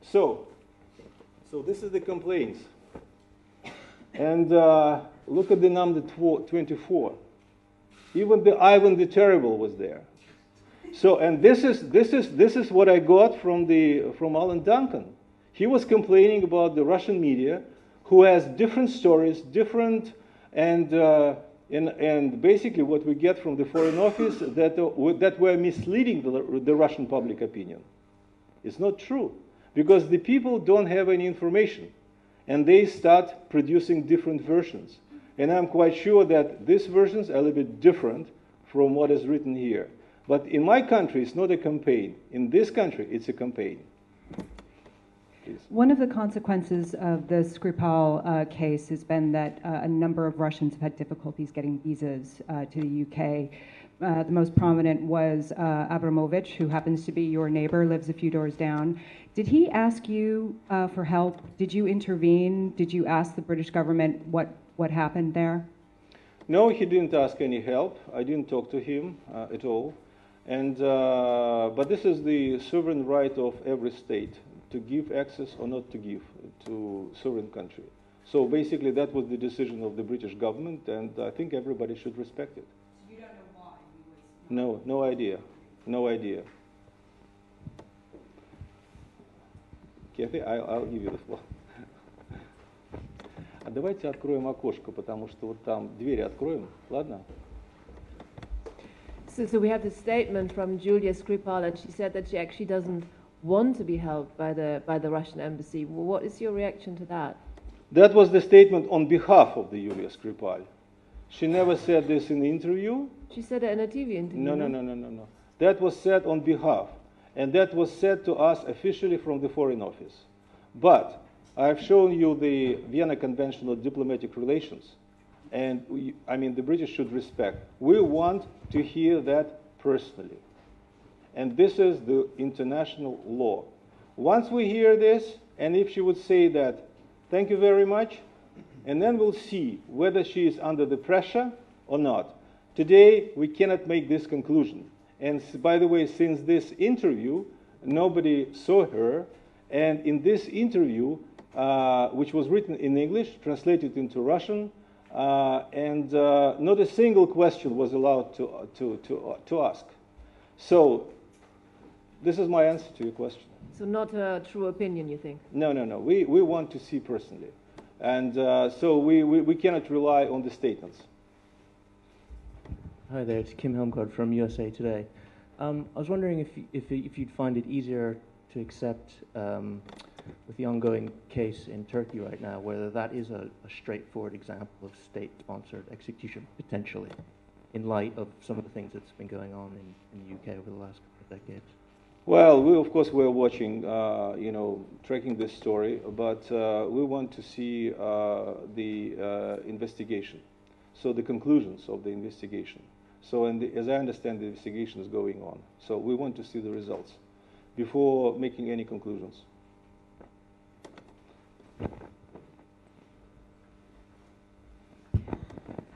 So this is the complaints. And look at the number 24. Even the Ivan the Terrible was there. So, and this is what I got from Alan Duncan. He was complaining about the Russian media, who has different stories, and basically what we get from the Foreign Office that were misleading the Russian public opinion. It's not true, because the people don't have any information, and they start producing different versions. And I'm quite sure that these versions are a little bit different from what is written here. But in my country, it's not a campaign. In this country, it's a campaign. Please. One of the consequences of the Skripal case has been that a number of Russians have had difficulties getting visas to the UK. The most prominent was Abramovich, who happens to be your neighbor, lives a few doors down. Did he ask you for help? Did you intervene? Did you ask the British government what happened there? No, he didn't ask any help. I didn't talk to him at all. And but this is the sovereign right of every state to give access or not to give to sovereign country. So basically that was the decision of the British government, and I think everybody should respect it. So you don't know why he was... No idea. No idea. Kathy, I'll give you the floor. А давайте откроем окошко, потому что вот там двери откроем, ладно? So we have this statement from Julia Skripal, and she said that she actually doesn't want to be helped by the Russian embassy. Well, what is your reaction to that? That was the statement on behalf of the Julia Skripal. She never said this in the interview. She said it in a TV interview. No. That was said on behalf, and that was said to us officially from the Foreign Office. But I've shown you the Vienna Convention on Diplomatic Relations, and the British should respect. We want to hear that personally. And this is the international law. Once we hear this, and if she would say that, thank you very much, and then we'll see whether she is under the pressure or not. Today, we cannot make this conclusion. And by the way, since this interview, nobody saw her, and in this interview, which was written in English, translated into Russian, and not a single question was allowed to ask. So this is my answer to your question. So not a true opinion, you think? No, no, no. We want to see personally. And so we cannot rely on the statements. Hi there, it's Kim Helmgard from USA Today. I was wondering if you'd find it easier to accept, with the ongoing case in Turkey right now, whether that is a straightforward example of state-sponsored execution, potentially, in light of some of the things that's been going on in the UK over the last couple of decades. Well, of course, we're watching, tracking this story, but we want to see the investigation, so the conclusions of the investigation. So, as I understand, the investigation is going on. So we want to see the results before making any conclusions.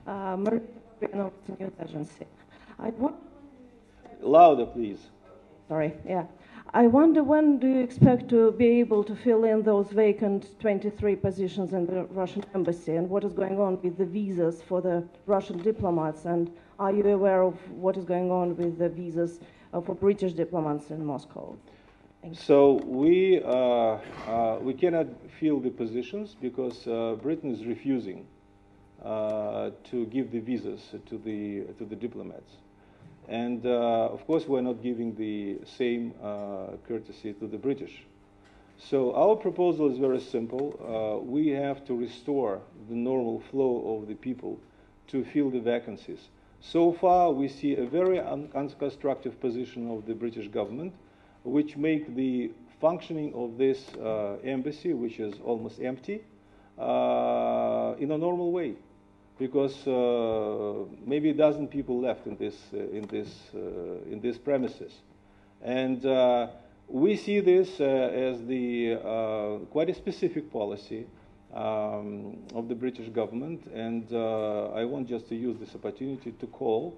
Maria, News Agency. Louder, please. Sorry, yeah. I wonder, when do you expect to be able to fill in those vacant 23 positions in the Russian embassy, and what is going on with the visas for the Russian diplomats, and are you aware of what is going on with the visas for British diplomats in Moscow? So we cannot fill the positions because Britain is refusing to give the visas to the diplomats. And of course, we're not giving the same courtesy to the British. So our proposal is very simple. We have to restore the normal flow of the people to fill the vacancies. So far, we see a very unconstructive position of the British government, which make the functioning of this embassy, which is almost empty, in a normal way. Because maybe a dozen people left in this premises, and we see this as the quite a specific policy of the British government, and I want just to use this opportunity to call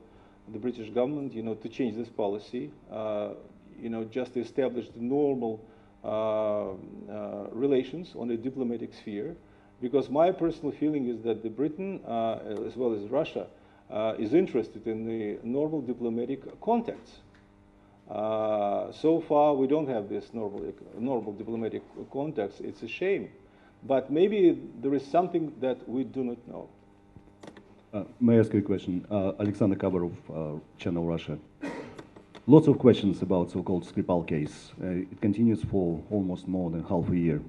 the British government, to change this policy, just to establish the normal relations on a diplomatic sphere. Because my personal feeling is that Britain, as well as Russia, is interested in the normal diplomatic contacts. So far, we don't have this normal diplomatic contacts. It's a shame. But maybe there is something that we do not know. May I ask you a question? Alexander Kabarov, Channel Russia. Lots of questions about so-called Skripal case. It continues for almost more than half a year.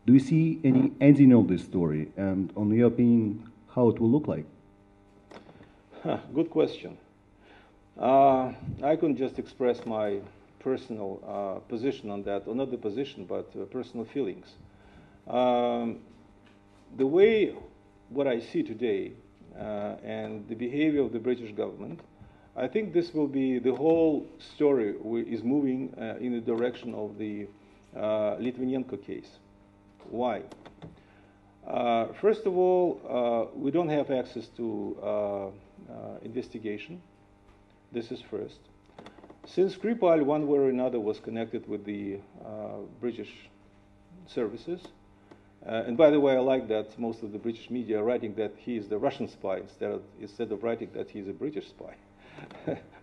Do you see any ending of this story? And on your opinion, how it will look like? Good question. I can just express my personal position on that, or not the position, but personal feelings. The way what I see today and the behavior of the British government, I think this will be, the whole story is moving in the direction of the Litvinenko case. Why? First of all, we don't have access to investigation. This is first. Since Skripal, one way or another, was connected with the British services, and by the way, I like that most of the British media are writing that he is the Russian spy instead of writing that he is a British spy.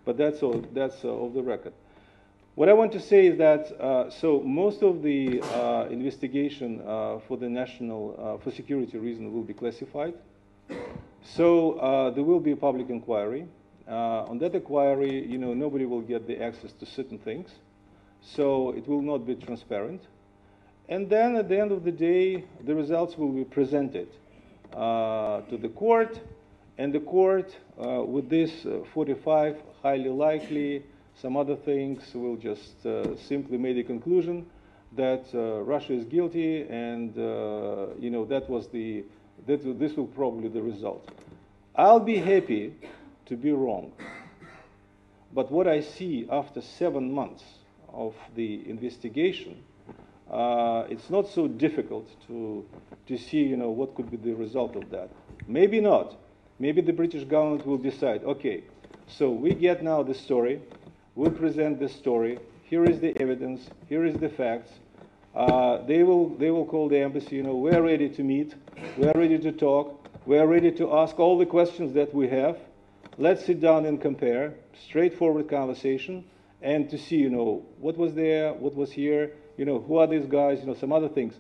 But that's off the record. What I want to say is that so most of the investigation for the national, for security reasons, will be classified. So there will be a public inquiry. On that inquiry, nobody will get the access to certain things. So it will not be transparent. And then at the end of the day, the results will be presented to the court. And the court, with this 45, highly likely, some other things, will just simply make a conclusion that Russia is guilty, and this will probably be the result. I'll be happy to be wrong, but what I see after 7 months of the investigation, it's not so difficult to see, what could be the result of that. Maybe not. Maybe the British government will decide, okay, so we get now the story. We'll present this story. Here is the evidence. Here is the facts. They will call the embassy. We're ready to meet. We're ready to talk. We're ready to ask all the questions that we have. Let's sit down and compare. Straightforward conversation, and to see, what was there, what was here, who are these guys, some other things.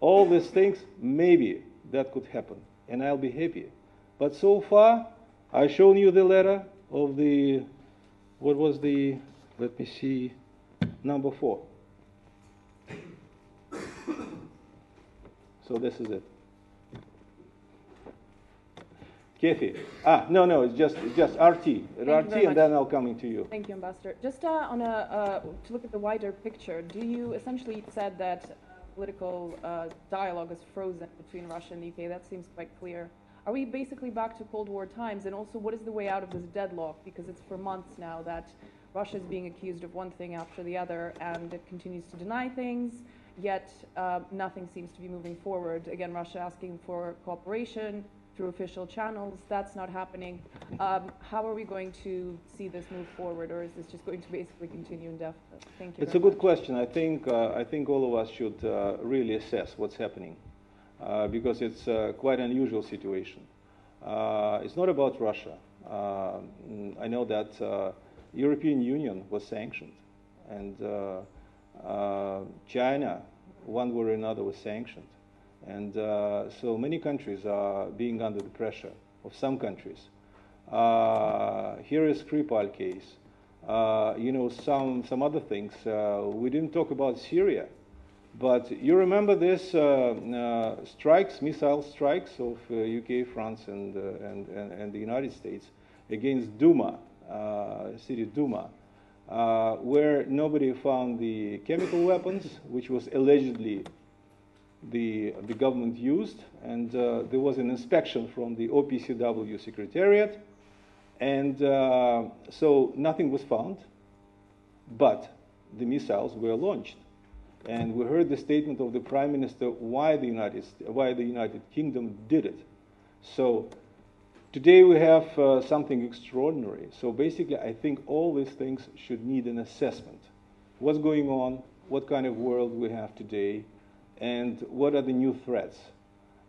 All these things, maybe that could happen, and I'll be happy. But so far, I've shown you the letter of the, what was the, let me see, number 4. So this is it. Kathy. No, it's just RT, and then I'll come into you. Thank you, Ambassador. Just to look at the wider picture, do you essentially said that political dialogue is frozen between Russia and the UK? That seems quite clear. Are we basically back to Cold War times? And also, what is the way out of this deadlock? Because it's for months now that Russia is being accused of one thing after the other, and it continues to deny things, yet nothing seems to be moving forward. Again, Russia asking for cooperation through official channels. That's not happening. How are we going to see this move forward, or is this just going to basically continue indefinitely? Thank you. It's a good question. I think all of us should really assess what's happening because it's quite an unusual situation. It's not about Russia. I know that European Union was sanctioned, and China, one way or another, was sanctioned. And so many countries are being under the pressure of some countries. Here is Skripal case. Some other things. We didn't talk about Syria, but you remember this strikes, missile strikes of UK, France, and the United States against Duma, city Duma, where nobody found the chemical weapons, which was allegedly the government used, and there was an inspection from the OPCW Secretariat, and so nothing was found, but the missiles were launched. And we heard the statement of the Prime Minister why the United Kingdom did it. So today we have something extraordinary. So basically, I think all these things should need an assessment. What's going on? What kind of world we have today? And what are the new threats?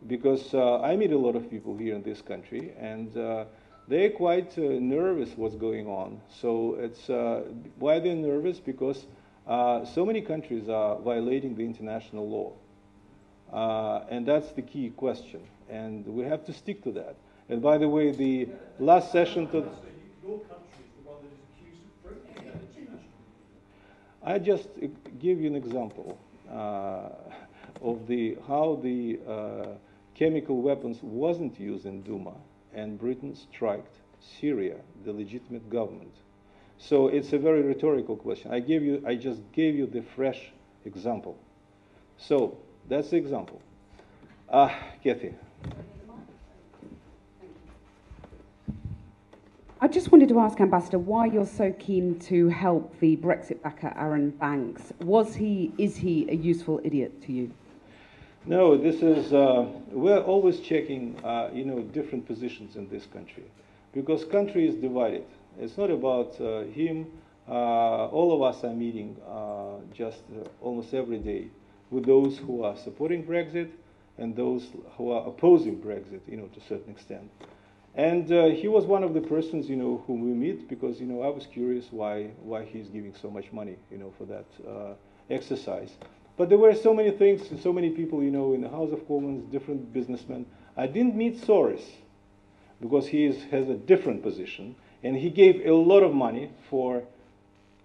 Because I meet a lot of people here in this country, and they're quite nervous what's going on. So it's why they're nervous? Because so many countries are violating the international law, and that's the key question. And we have to stick to that. And by the way, the last session to I just give you an example of how the chemical weapons wasn't used in Duma, and Britain struck Syria, the legitimate government. So it's a very rhetorical question. I just gave you the fresh example. So that's the example. Kathy. I just wanted to ask, Ambassador, why you're so keen to help the Brexit backer Erin Banks. Is he a useful idiot to you? No, this is, we're always checking, different positions in this country, because country is divided. It's not about him. All of us are meeting just almost every day with those who are supporting Brexit and those who are opposing Brexit, to a certain extent. And he was one of the persons, whom we meet, because, I was curious why he's giving so much money, for that exercise. But there were so many things, so many people, in the House of Commons, different businessmen. I didn't meet Soros, because he has a different position, and he gave a lot of money for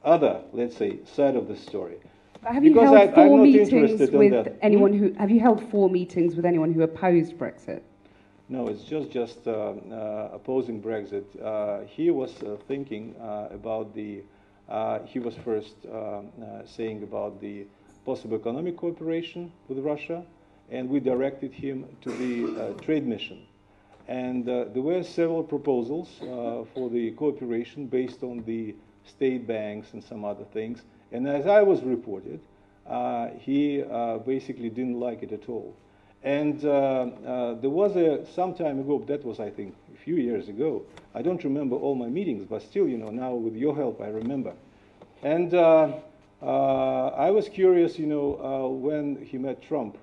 other, let's say, side of the story. Have you held 4 meetings with anyone who? Have you held 4 meetings with anyone who opposed Brexit? No, it's just opposing Brexit. He was thinking about the. He was first saying about the possible economic cooperation with Russia, and we directed him to the trade mission. And there were several proposals for the cooperation based on the state banks and some other things. And as I was reported, he basically didn't like it at all. And there was some time ago, that was, I think, a few years ago. I don't remember all my meetings, but still, now with your help, I remember. And I was curious, when he met Trump.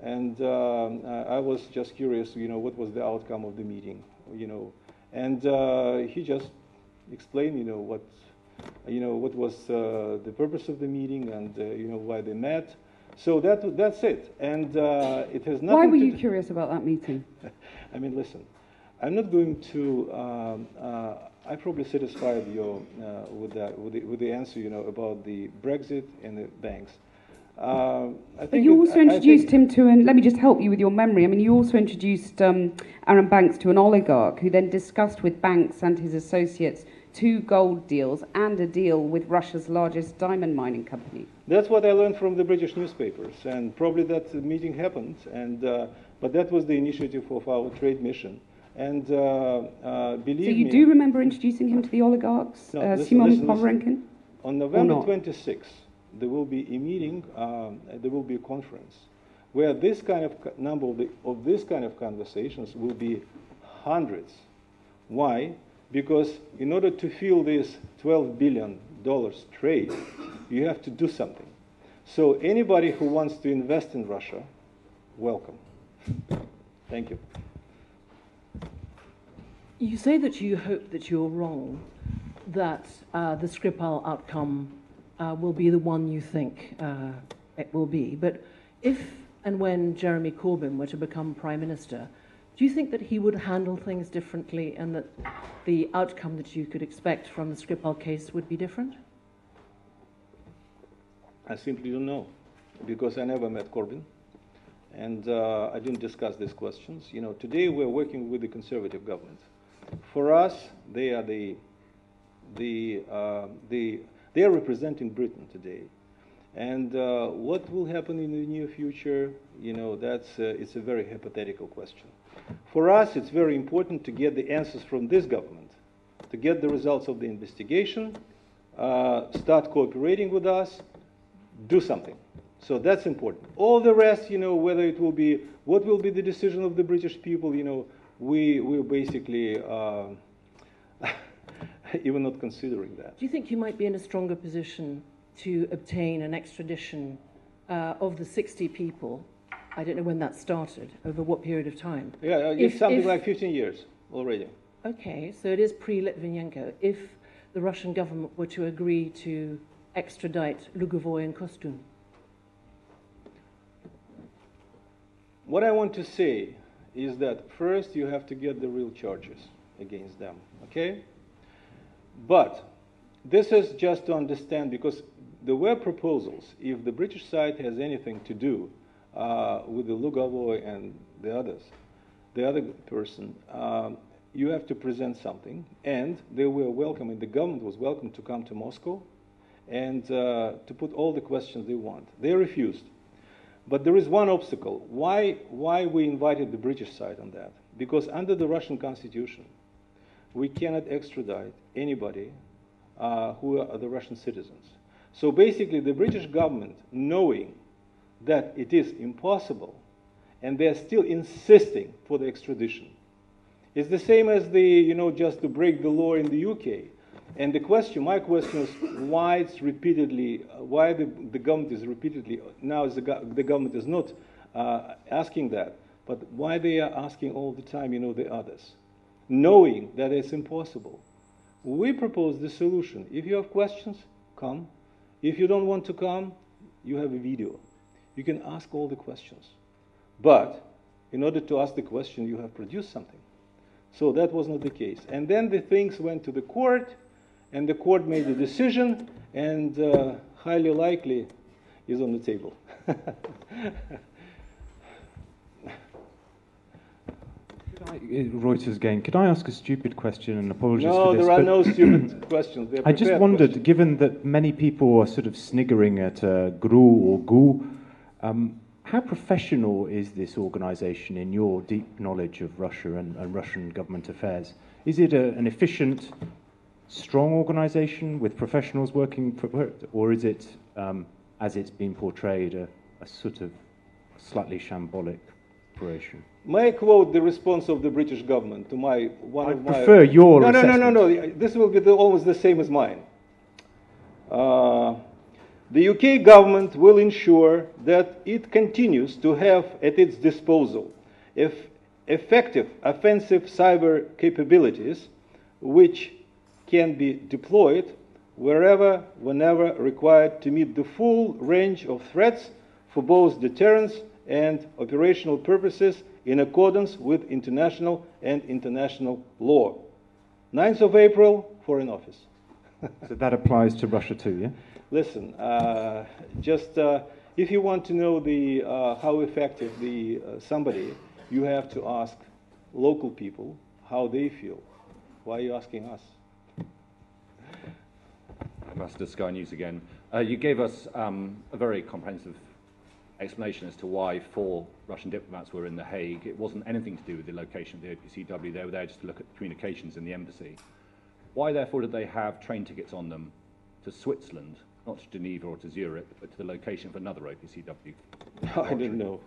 And I was just curious, what was the outcome of the meeting, And he just explained, what, what was the purpose of the meeting and why they met. So that's it, and it has nothing. Why were you curious about that meeting? I mean, listen, I'm not going to. I probably satisfied you with the answer, about the Brexit and the banks. But you also introduced him to, and let me just help you with your memory. I mean, you also introduced Erin Banks to an oligarch who then discussed with Banks and his associates 2 gold deals and a deal with Russia's largest diamond mining company. That's what I learned from the British newspapers, and probably that meeting happened. And but that was the initiative of our trade mission. And believe me. So you do remember introducing him to the oligarchs, Simon Poverenkin? On November 26th, there will be a meeting. There will be a conference where this kind of number of this kind of conversations will be hundreds. Why? Because in order to fill this $12 billion trade, you have to do something. So anybody who wants to invest in Russia, welcome. Thank you. You say that you hope that you're wrong, that the Skripal outcome will be the one you think it will be. But if and when Jeremy Corbyn were to become Prime Minister, do you think that he would handle things differently and that the outcome that you could expect from the Skripal case would be different? I simply don't know, because I never met Corbyn, and I didn't discuss these questions. Today we're working with the Conservative government. For us, they are they are representing Britain today, and what will happen in the near future? It's a very hypothetical question. For us, it's very important to get the answers from this government, to get the results of the investigation, start cooperating with us, do something. So that's important. All the rest, whether it will be, what will be the decision of the British people, we're basically even not considering that. Do you think you might be in a stronger position to obtain an extradition of the 60 people? I don't know when that started, over what period of time? Yeah, it's something like 15 years already. Okay, so it is pre-Litvinenko. If the Russian government were to agree to extradite Lugovoy and Kostun? What I want to say is that first you have to get the real charges against them, okay? But this is just to understand, because there were proposals, if the British side has anything to do with the Lugovoy and the other person, you have to present something, and they were welcome, and the government was welcome to come to Moscow and to put all the questions they want. They refused. But there is one obstacle. Why we invited the British side on that? Because under the Russian constitution, we cannot extradite anybody who are the Russian citizens. So basically, the British government, knowing that it is impossible, and they're still insisting for the extradition. It's the same as just to break the law in the UK. And my question is why it's repeatedly, why the government is repeatedly, now the government is not asking that, but why they are asking all the time, the others, knowing that it's impossible. We propose the solution. If you have questions, come. If you don't want to come, you have a video. You can ask all the questions. But in order to ask the question, you have produced something. So that was not the case. And then the things went to the court, and the court made a decision, and highly likely is on the table. Reuters again. Could I ask a stupid question, and apologies for this? No, there are no stupid questions. I just wondered, given that many people are sort of sniggering at GRU or GU, how professional is this organization in your deep knowledge of Russia and Russian government affairs? Is it an efficient, strong organization with professionals working for it, or is it, as it's been portrayed, a sort of slightly shambolic operation? May I quote the response of the British government to I prefer your assessment. No. This will be almost the same as mine. The UK government will ensure that it continues to have at its disposal effective offensive cyber capabilities which can be deployed wherever, whenever required to meet the full range of threats for both deterrence and operational purposes in accordance with international and international law. 9th of April, Foreign Office. So that applies to Russia too, yeah? Listen, if you want to know how effective somebody, you have to ask local people how they feel. Why are you asking us? Ambassador, Sky News again. You gave us a very comprehensive explanation as to why 4 Russian diplomats were in The Hague. It wasn't anything to do with the location of the OPCW. They were there just to look at the communications in the embassy. Why, therefore, did they have train tickets on them to Switzerland, not to Geneva or to Zurich, but to the location of another OPCW? I don't know.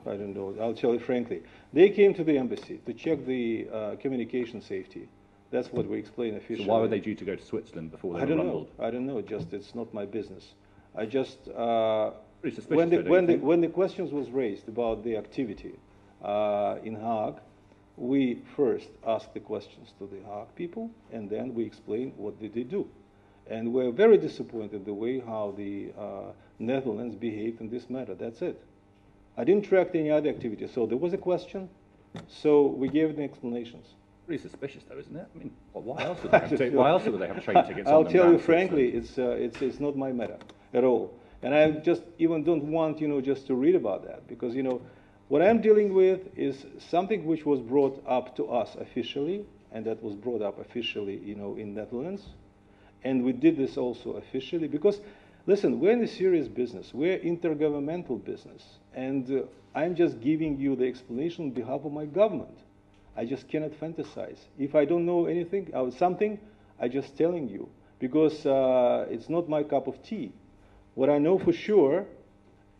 I'll tell you frankly. They came to the embassy to check the communication safety. That's what we explain officially. So why were they due to go to Switzerland before they were rumbled? I don't know. It's not my business. I just pretty suspicious. When the questions was raised about the activity in Hague, we first asked the questions to the Hague people, and then we explained what did they do. And we're very disappointed the way how the Netherlands behaved in this matter. That's it. I didn't track any other activity. So there was a question, so we gave the explanations. Pretty suspicious, though, isn't it? I mean, why else would they have train tickets on them? I'll tell you frankly, it's not my matter at all. And I just even don't want, just to read about that, because, what I'm dealing with is something which was brought up to us officially, and that was brought up officially, in Netherlands. And we did this also officially because, listen, we're in a serious business. We're intergovernmental business. And I'm just giving you the explanation on behalf of my government. I just cannot fantasize. If I don't know anything or something, I'm just telling you because it's not my cup of tea. What I know for sure,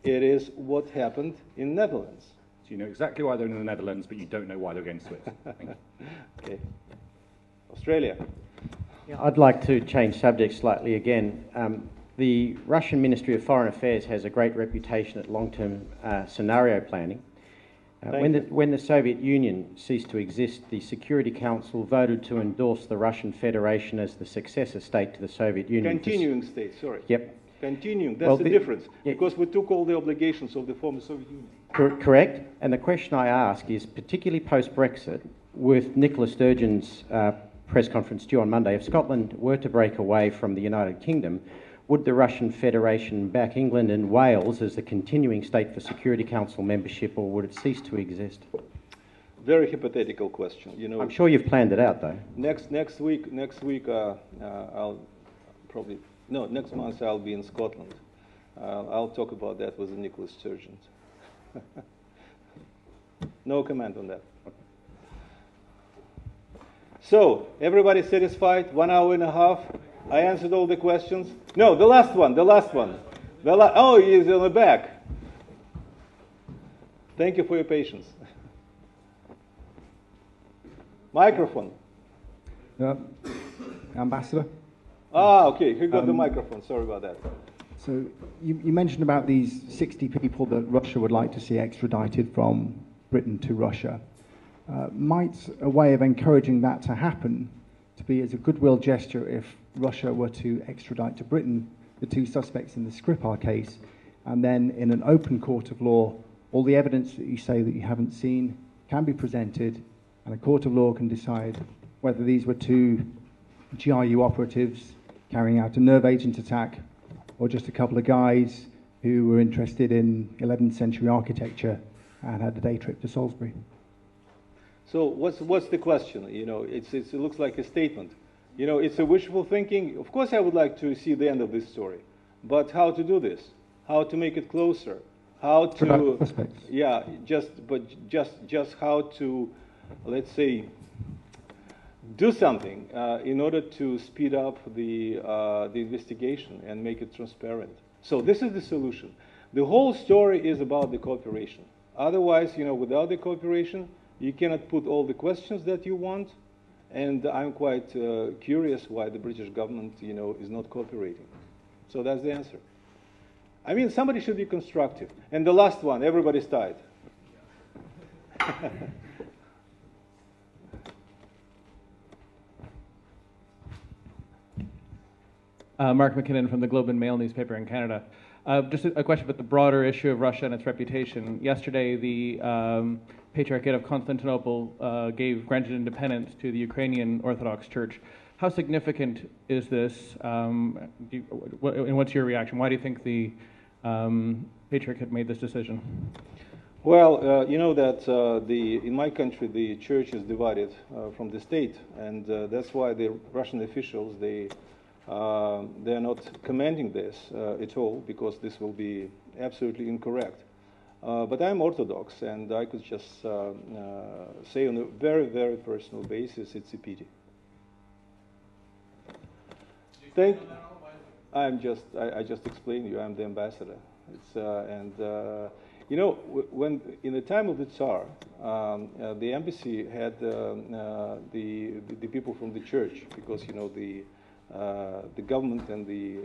it is what happened in Netherlands. So you know exactly why they're in the Netherlands, but you don't know why they're going to Switzerland. Okay. Australia. Yeah, I'd like to change subject slightly again. The Russian Ministry of Foreign Affairs has a great reputation at long-term scenario planning. When the Soviet Union ceased to exist, the Security Council voted to endorse the Russian Federation as the successor state to the Soviet Union. Continuing state, sorry. Yep. Continuing, that's the difference, because we took all the obligations of the former Soviet Union. Correct, and the question I ask is, particularly post-Brexit, with Nicola Sturgeon's press conference due on Monday, if Scotland were to break away from the United Kingdom, would the Russian Federation back England and Wales as the continuing state for Security Council membership, or would it cease to exist? Very hypothetical question. I'm sure you've planned it out, though. Next week, I'll probably next month I'll be in Scotland. I'll talk about that with Nicola Sturgeon. No comment on that. So, everybody satisfied? 1 hour and a half. I answered all the questions. No, the last one. Oh, he's on the back. Thank you for your patience. Microphone. Ambassador? Okay. Who got the microphone? Sorry about that. So you mentioned about these 60 people that Russia would like to see extradited from Britain to Russia. Might a way of encouraging that to happen to be as a goodwill gesture if Russia were to extradite to Britain the 2 suspects in the Skripal case, and then in an open court of law, all the evidence that you say that you haven't seen can be presented, and a court of law can decide whether these were 2 GRU operatives carrying out a nerve agent attack or just a couple of guys who were interested in 11th century architecture and had a day trip to Salisbury. So what's the question? It looks like a statement. It's a wishful thinking. Of course, I would like to see the end of this story, but how to do this? How to make it closer? How to? Yeah, just how to, let's say, do something in order to speed up the investigation and make it transparent. So this is the solution. The whole story is about the cooperation. Otherwise, without the cooperation, you cannot put all the questions that you want, and I'm quite curious why the British government, is not cooperating. So that's the answer. I mean, somebody should be constructive. And the last one, everybody's tired. Mark McKinnon from the Globe and Mail newspaper in Canada. Just a question about the broader issue of Russia and its reputation. Yesterday, the Patriarchate of Constantinople granted independence to the Ukrainian Orthodox Church. How significant is this, and what's your reaction? Why do you think the Patriarchate made this decision? Well, you know that in my country the church is divided from the state, and that's why the Russian officials they are not commending this at all, because this will be absolutely incorrect. But I'm Orthodox, and I could just say on a very, very personal basis, it's a pity. I just explained to you. I'm the ambassador. You know, when in the time of the Tsar, the embassy had the people from the church, because you know the government and the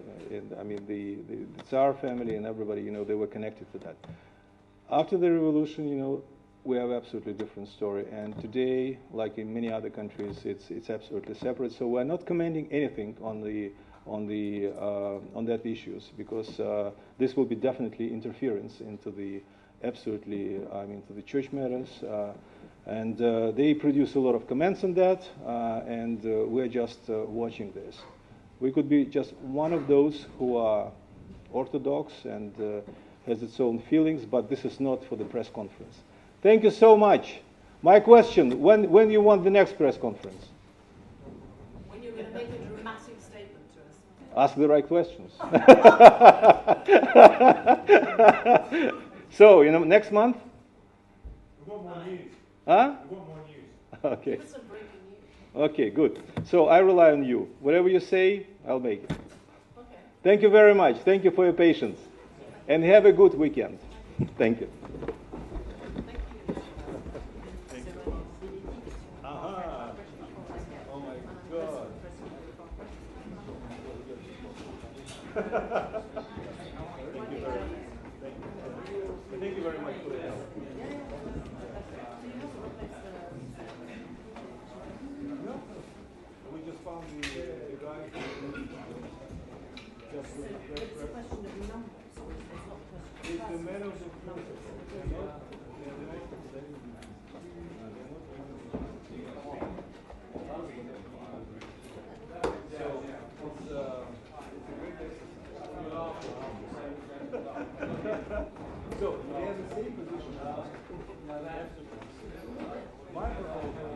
Tsar family and everybody, you know, they were connected to that. After the revolution, you know, we have absolutely different story, and today, like in many other countries, it's absolutely separate. So we're not commending anything on that issues, because this will be definitely interference into the to the church matters, and they produce a lot of comments on that, and we're just watching this. We could be just one of those who are Orthodox and has its own feelings, but this is not for the press conference. Thank you so much. My question, when you want the next press conference? When you're going to make a dramatic statement to us. Ask the right questions. So, you know, next month? We want more news. Huh? We want more news. Okay. Give us some breaking news. Okay, good. So I rely on you. Whatever you say, I'll make it. Okay. Thank you very much. Thank you for your patience. And have a good weekend. Thank you. Oh my God. Thank you very much for the help. We just found the guy. It's a question of numbers. It's the matter of so, they have the same position. My proposal